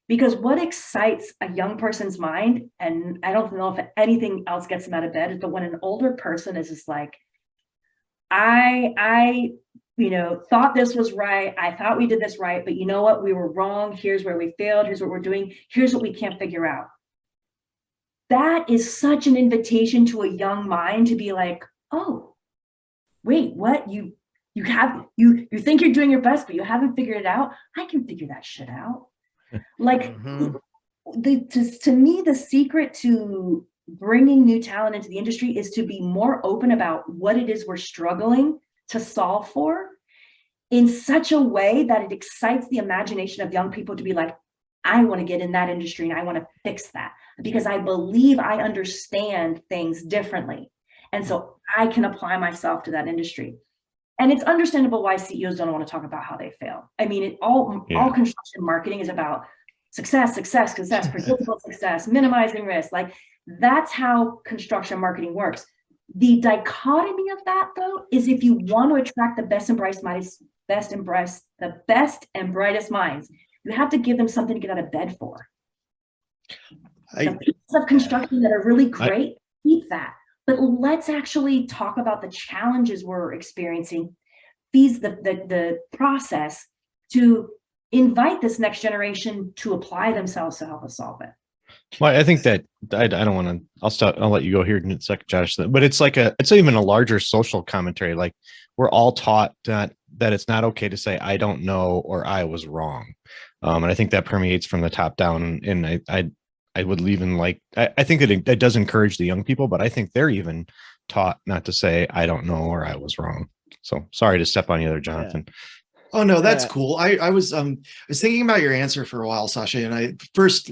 Because what excites a young person's mind, and I don't know if anything else gets them out of bed, is that when an older person is just like, I thought this was right. I thought we did this right, but you know what? We were wrong. Here's where we failed. Here's what we're doing. Here's what we can't figure out. That is such an invitation to a young mind to be like, oh, wait, what? You think you're doing your best, but you haven't figured it out. I can figure that shit out. Like Mhm. to me, the secret to bringing new talent into the industry is to be more open about what it is we're struggling to solve for in such a way that it excites the imagination of young people to be like, I want to get in that industry and I want to fix that because I believe I understand things differently. And so I can apply myself to that industry. And it's understandable why CEOs don't want to talk about how they fail. I mean, all construction marketing is about success, predictable success, minimizing risk. Like that's how construction marketing works. The dichotomy of that, though, is if you want to attract the best and brightest minds, you have to give them something to get out of bed for. The pieces of construction that are really great, keep that. But let's actually talk about the challenges we're experiencing, the process to invite this next generation to apply themselves to help us solve it. Well, I think that I don't want to. I'll let you go here in a second, Josh. But it's like it's even a larger social commentary. Like we're all taught that it's not okay to say I don't know or I was wrong, and I think that permeates from the top down. And I would even like I think that it does encourage the young people, but I think they're even taught not to say I don't know or I was wrong. So sorry to step on you there, Jonathan. Yeah. Oh no, that's Yeah. cool. I was thinking about your answer for a while, Sasha, and I first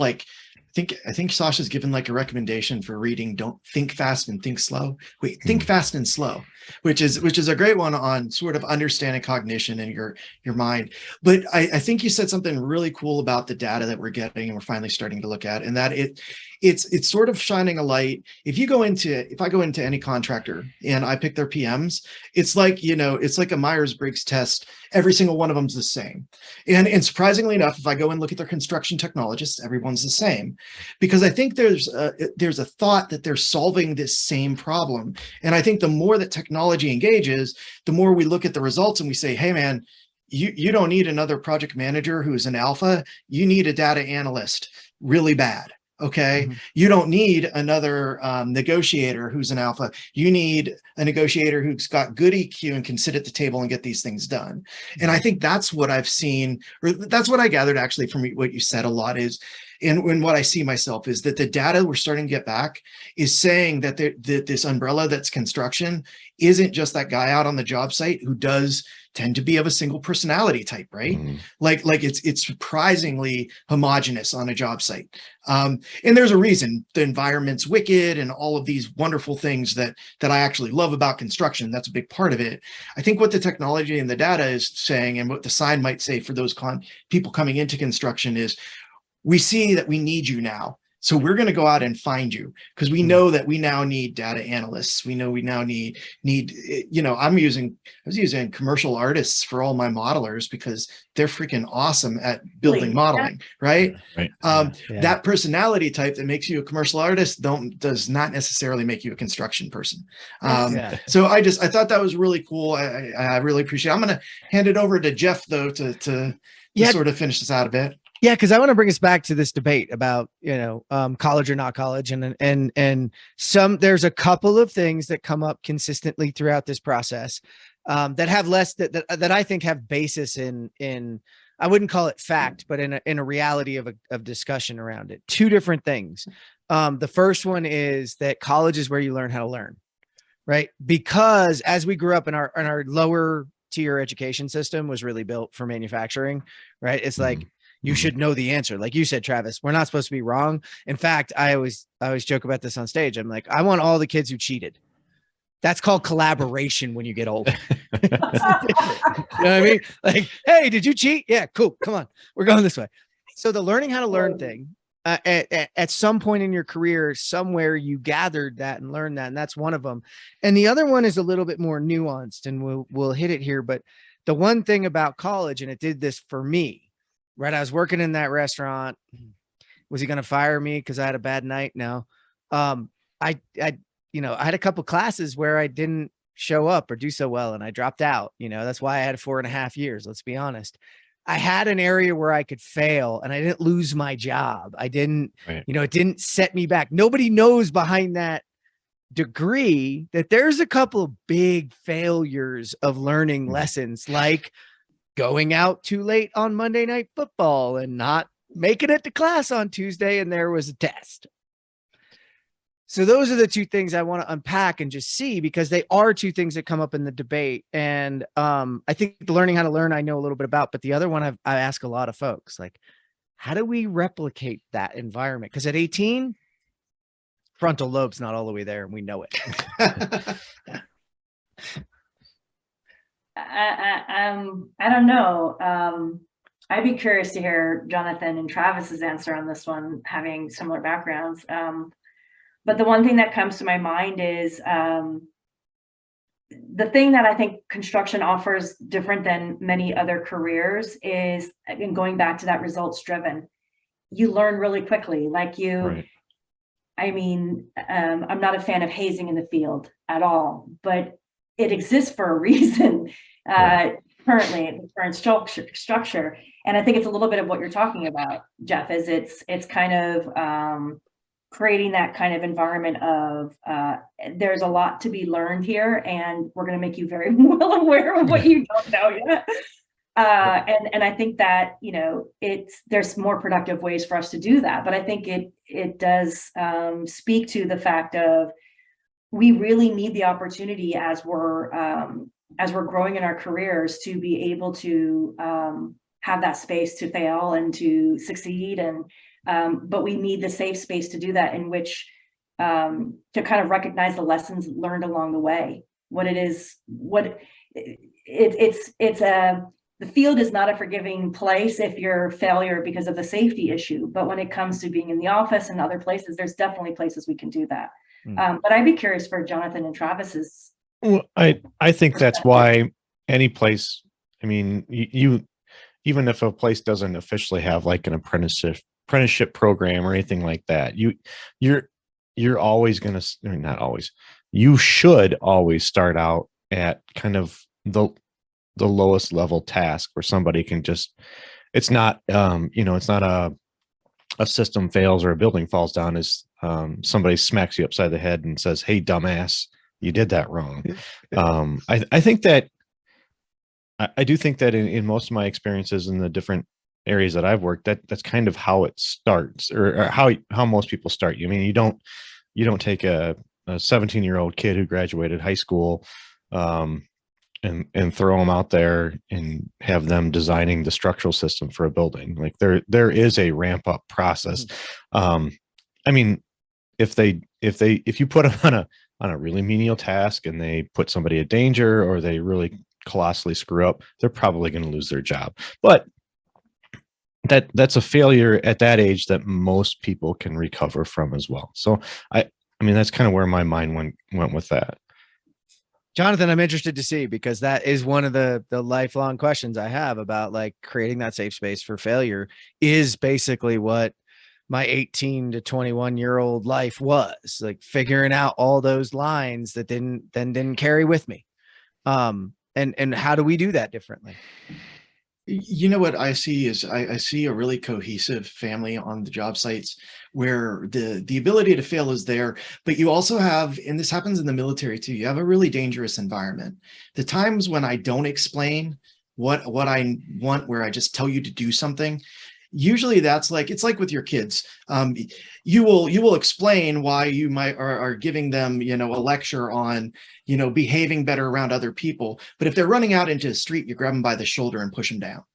I think Sasha's given like a recommendation for reading Don't Think Fast and Think Slow. Wait, Think Fast and Slow, which is a great one on sort of understanding cognition in your mind. But I think you said something really cool about the data that we're getting and we're finally starting to look at, and that it's sort of shining a light. If I go into any contractor and I pick their PMs, it's like, it's like a Myers-Briggs test. Every single one of them's the same. And surprisingly enough, if I go and look at their construction technologists, everyone's the same. Because I think there's a thought that they're solving this same problem. And I think the more that technology engages, the more we look at the results and we say, hey man, you don't need another project manager who's an alpha. You need a data analyst really bad. Okay. Mhm. You don't need another negotiator who's an alpha. You need a negotiator who's got good EQ and can sit at the table and get these things done. And I think that's what I've seen, or that's what I gathered actually from what you said a lot is, and what I see myself is that the data we're starting to get back is saying that this umbrella that's construction isn't just that guy out on the job site who does tend to be of a single personality type, right? Like it's surprisingly homogenous on a job site. And there's a reason. The environment's wicked and all of these wonderful things that I actually love about construction. That's a big part of it. I think what the technology and the data is saying, and what the sign might say for those people coming into construction is, we see that we need you now. So we're going to go out and find you because we know that we now need data analysts. We know we now need, I was using commercial artists for all my modelers because they're freaking awesome at building modeling, right? Right. That personality type that makes you a commercial artist does not necessarily make you a construction person. So I thought that was really cool. I really appreciate it. I'm going to hand it over to Jeff though, to sort of finish this out a bit. Yeah, because I want to bring us back to this debate about college or not college, and there's a couple of things that come up consistently throughout this process that have less that I think have basis in I wouldn't call it fact, but in a reality of discussion around it. Two different things. The first one is that college is where you learn how to learn, right? Because as we grew up in our lower tier education system was really built for manufacturing, right? It's like, you should know the answer. Like you said, Travis, we're not supposed to be wrong. In fact, I always joke about this on stage. I'm like, I want all the kids who cheated. That's called collaboration when you get older. You know what I mean? Like, hey, did you cheat? Yeah, cool. Come on. We're going this way. So the learning how to learn thing, at some point in your career, somewhere you gathered that and learned that. And that's one of them. And the other one is a little bit more nuanced, and we'll hit it here. But the one thing about college, and it did this for me, right? I was working in that restaurant. Was he going to fire me because I had a bad night? No. I had a couple classes where I didn't show up or do so well, and I dropped out. That's why I had 4.5 years. Let's be honest. I had an area where I could fail, and I didn't lose my job. I didn't, it didn't set me back. Nobody knows behind that degree that there's a couple of big failures of learning lessons, like going out too late on Monday Night Football and not making it to class on Tuesday, and there was a test. So those are the two things I want to unpack and just see, because they are two things that come up in the debate. And I think the learning how to learn, I know a little bit about, but the other one I ask a lot of folks, like, how do we replicate that environment? Because at 18, frontal lobe's not all the way there, and we know it. I don't know. I'd be curious to hear Jonathan and Travis's answer on this one, having similar backgrounds. But the one thing that comes to my mind is the thing that I think construction offers different than many other careers is, again, going back to that results driven. You learn really quickly. Like you, Right. I mean, I'm not a fan of hazing in the field at all, but it exists for a reason. Currently, in the current structure, and I think it's a little bit of what you're talking about, Jeff. Is it's kind of creating that kind of environment of there's a lot to be learned here, and we're going to make you very well aware of what you don't know yet. And I think that, you know, there's more productive ways for us to do that, but I think it does speak to the fact of we really need the opportunity as we're growing in our careers to be able to have that space to fail and to succeed, and but we need the safe space to do that, in which to kind of recognize the lessons learned along the way. The field is not a forgiving place if you're a failure because of the safety issue, but when it comes to being in the office and other places, there's definitely places we can do that. But I'd be curious for Jonathan and Travis's. Well, I think that's why any place, I mean, you even if a place doesn't officially have like an apprenticeship program or anything like that, you're always going to, not always, you should always start out at kind of the lowest level task where somebody can just, it's not it's not a system fails or a building falls down as somebody smacks you upside the head and says, "Hey, dumbass, you did that wrong." I think that I do think that in most of my experiences in the different areas that I've worked, that's kind of how it starts, or how most people start. I mean, you don't take a 17-year-old kid who graduated high school and throw them out there and have them designing the structural system for a building. Like there is a ramp up process. I mean, if you put them on a really menial task and they put somebody in danger, or they really colossally screw up, they're probably going to lose their job. But that's a failure at that age that most people can recover from as well. So I mean, that's kind of where my mind went with that. Jonathan, I'm interested to see, because that is one of the lifelong questions I have about, like, creating that safe space for failure is basically what my 18 to 21-year-old life was, like, figuring out all those lines that didn't carry with me. And how do we do that differently? You know what I see is I see a really cohesive family on the job sites where the ability to fail is there, but you also have, and this happens in the military too, you have a really dangerous environment. The times when I don't explain what I want, where I just tell you to do something, usually that's like, it's like with your kids. You will explain why you might are giving them, a lecture on, behaving better around other people. But if they're running out into the street, you grab them by the shoulder and push them down.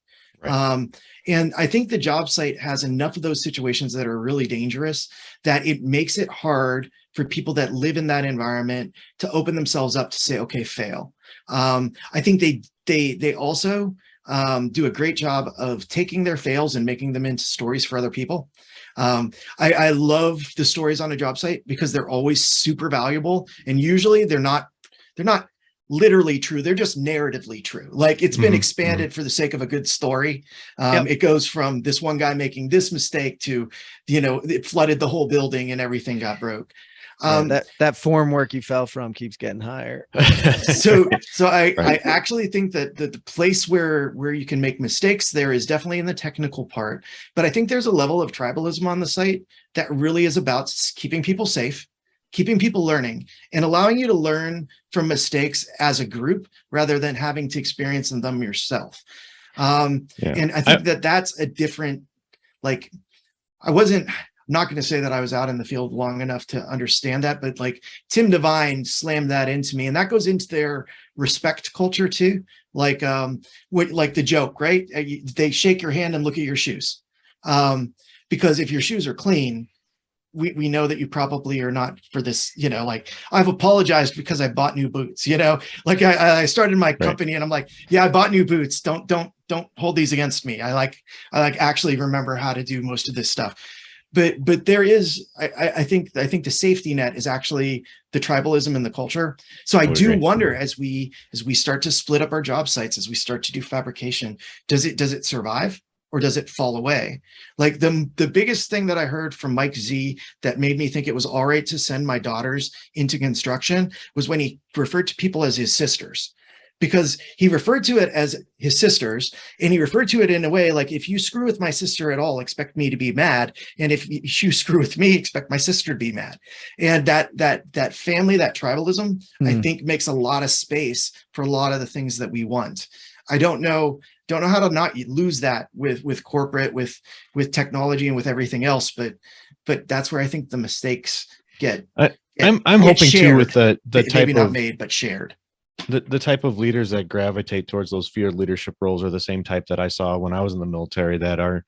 Right. And I think the job site has enough of those situations that are really dangerous that it makes it hard for people that live in that environment to open themselves up to say, okay, fail. I think they also do a great job of taking their fails and making them into stories for other people. I love the stories on a job site because they're always super valuable, and usually they're not literally true. They're just narratively true. Like, it's been expanded for the sake of a good story. It goes from this one guy making this mistake to, it flooded the whole building and everything got broke. That form work you fell from keeps getting higher. So I actually think that the place where you can make mistakes there is definitely in the technical part, but I think there's a level of tribalism on the site that really is about keeping people safe, keeping people learning and allowing you to learn from mistakes as a group rather than having to experience them yourself. Yeah. And I think that's a different, like, I'm not going to say that I was out in the field long enough to understand that, but like Tim Devine slammed that into me, and that goes into their respect culture too. Like, like the joke, right? They shake your hand and look at your shoes. Because if your shoes are clean, we know that you probably are not for this, like, I've apologized because I bought new boots, like I started my company and I'm like, yeah, I bought new boots. Don't hold these against me. I actually remember how to do most of this stuff. But there is, I think the safety net is actually the tribalism in the culture. So I do wonder, as we start to split up our job sites, as we start to do fabrication, does it survive? Or does it fall away? Like the biggest thing that I heard from Mike Z that made me think it was all right to send my daughters into construction was when he referred to people as his sisters, because he referred to it as his sisters, and he referred to it in a way like, if you screw with my sister at all, expect me to be mad, and if you screw with me, expect my sister to be mad. And that family, that tribalism, I think makes a lot of space for a lot of the things that we want. I don't know how to not lose that with corporate, with technology, and with everything else. But that's where I think the mistakes get. I'm hoping shared. too, with the type maybe not of made, but shared. The type of leaders that gravitate towards those field leadership roles are the same type that I saw when I was in the military, that are,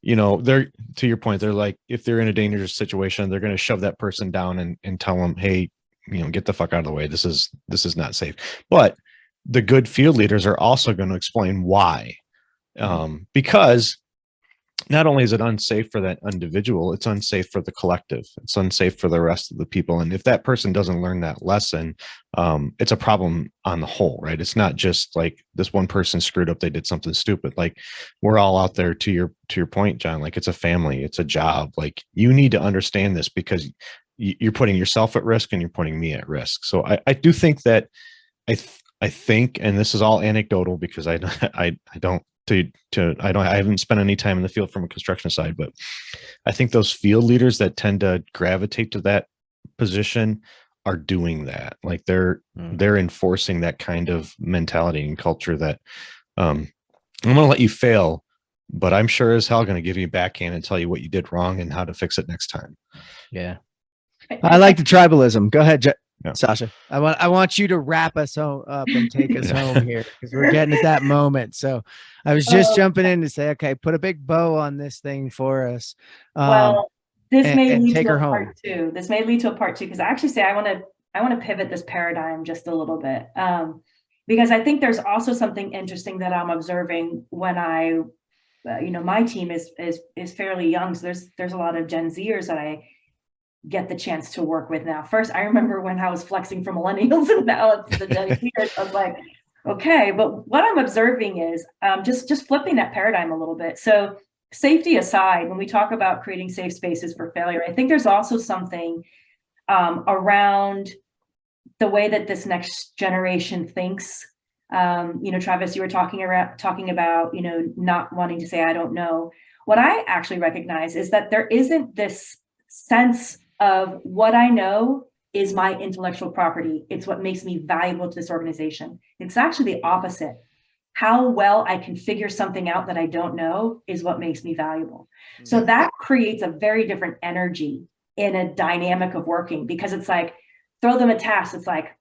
they're, to your point, they're like, if they're in a dangerous situation, they're going to shove that person down and tell them, hey, get the fuck out of the way. This is not safe. But the good field leaders are also going to explain why, because not only is it unsafe for that individual, it's unsafe for the collective. It's unsafe for the rest of the people. And if that person doesn't learn that lesson, it's a problem on the whole, right? It's not just like this one person screwed up, they did something stupid. Like, we're all out there, to your point, John, like, it's a family, it's a job. Like, you need to understand this, because you're putting yourself at risk and you're putting me at risk. So I do think that I think, and this is all anecdotal because I haven't spent any time in the field from a construction side, but I think those field leaders that tend to gravitate to that position are doing that. Like, they're enforcing that kind of mentality and culture that, I'm going to let you fail, but I'm sure as hell going to give you a backhand and tell you what you did wrong and how to fix it next time. Yeah. I like the tribalism. Go ahead, Yeah. Sasha. I want you to wrap us up and take us home here, because we're getting at that moment. So I was just jumping in to say, okay, put a big bow on this thing for us. Well, this may lead take to her a home. part two. This may lead to a part two, because I actually say I want to pivot this paradigm just a little bit, because I think there's also something interesting that I'm observing when I, my team is fairly young, so there's a lot of Gen Zers that I get the chance to work with now. First, I remember when I was flexing for millennials, and now it's the Gen Zers. I was like, okay, but what I'm observing is just flipping that paradigm a little bit. So safety aside, when we talk about creating safe spaces for failure, I think there's also something around the way that this next generation thinks. Travis, you were talking about, not wanting to say, I don't know. What I actually recognize is that there isn't this sense of what I know is my intellectual property. It's what makes me valuable to this organization. It's actually the opposite. How well I can figure something out that I don't know is what makes me valuable. So that creates a very different energy in a dynamic of working, because it's like, throw them a task. It's like,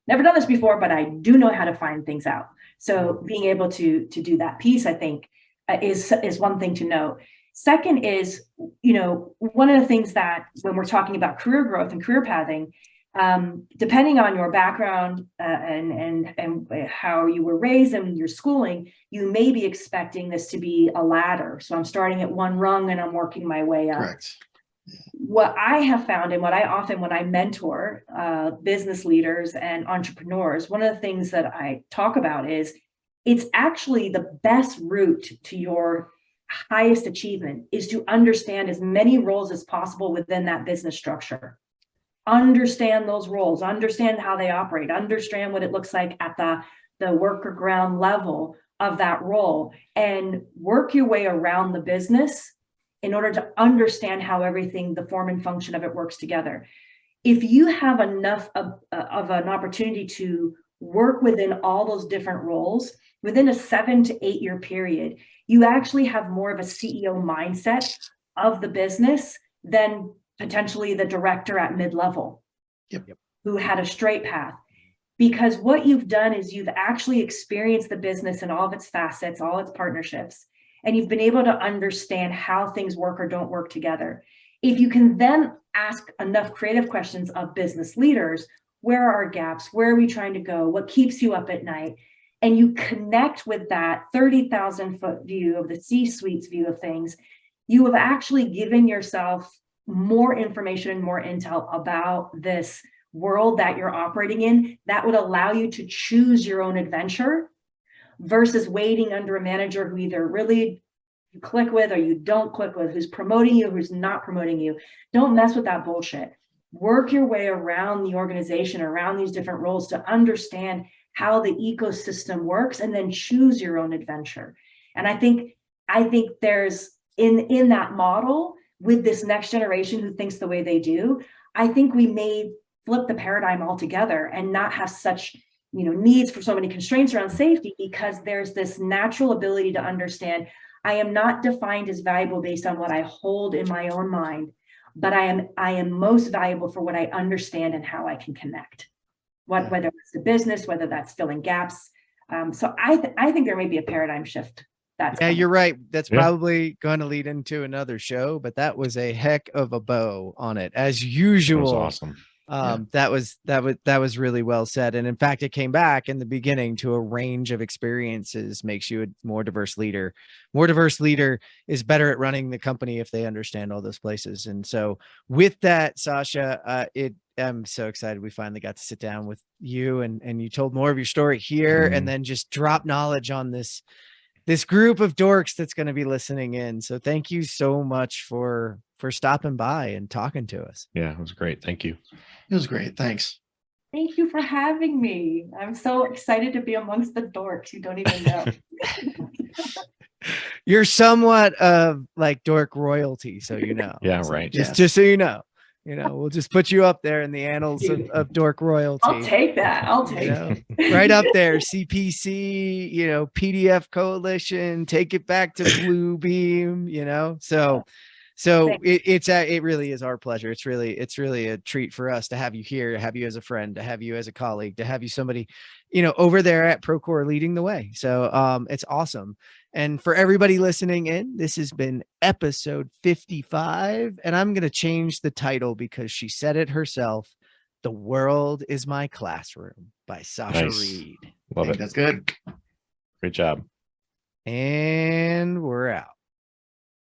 never done this before, but I do know how to find things out. So being able to do that piece, I think, is one thing to know. Second is, one of the things that when we're talking about career growth and career pathing, depending on your background and how you were raised and your schooling, you may be expecting this to be a ladder. So I'm starting at one rung and I'm working my way up. Correct. What I have found, and what I often, when I mentor business leaders and entrepreneurs, one of the things that I talk about is it's actually the best route to your highest achievement is to understand as many roles as possible within that business structure. Understand those roles, understand how they operate, understand what it looks like at the worker ground level of that role, and work your way around the business in order to understand how everything, the form and function of it, works together. if you have enough of an opportunity to work within all those different roles within a 7 to 8 year period, you actually have more of a CEO mindset of the business than potentially the director at mid-level who had a straight path. Because what you've done is you've actually experienced the business in all of its facets, all its partnerships, and you've been able to understand how things work or don't work together. If you can then ask enough creative questions of business leaders, where are our gaps? Where are we trying to go? What keeps you up at night? And you connect with that 30,000 foot view of the C-suite's view of things, you have actually given yourself more information and more intel about this world that you're operating in that would allow you to choose your own adventure versus waiting under a manager who either really you click with or you don't click with, who's promoting you, who's not promoting you. Don't mess with that bullshit. Work your way around the organization, around these different roles to understand how the ecosystem works and then choose your own adventure. And I think there's in that model with this next generation who thinks the way they do, I think we may flip the paradigm altogether and not have such needs for so many constraints around safety, because there's this natural ability to understand I am not defined as valuable based on what I hold in my own mind, but I am most valuable for what I understand and how I can connect, whether it's the business, whether that's filling gaps. So I think there may be a paradigm shift. You're right. That's probably going to lead into another show, but that was a heck of a bow on it, as usual. That was awesome. That was really well said. And in fact, it came back in the beginning to a range of experiences makes you a more diverse leader. More diverse leader is better at running the company if they understand all those places. And so with that, Sasha, I'm so excited we finally got to sit down with you and you told more of your story here and then just drop knowledge on this group of dorks that's going to be listening in. So thank you so much for stopping by and talking to us. Yeah, it was great. Thank you. It was great. Thanks. Thank you for having me. I'm so excited to be amongst the dorks you don't even know. You're somewhat of like dork royalty, so Yeah, right. Just so you know, we'll just put you up there in the annals of dork royalty. I'll take that. Right up there. CPC, PDF Coalition, take it back to Bluebeam, So it really is our pleasure. It's really a treat for us to have you here, to have you as a friend, to have you as a colleague, to have you somebody, over there at Procore leading the way. So it's awesome. And for everybody listening in, this has been episode 55. And I'm going to change the title because she said it herself. The World is My Classroom by Sasha Reed. Love it. That's good. Great job. And we're out.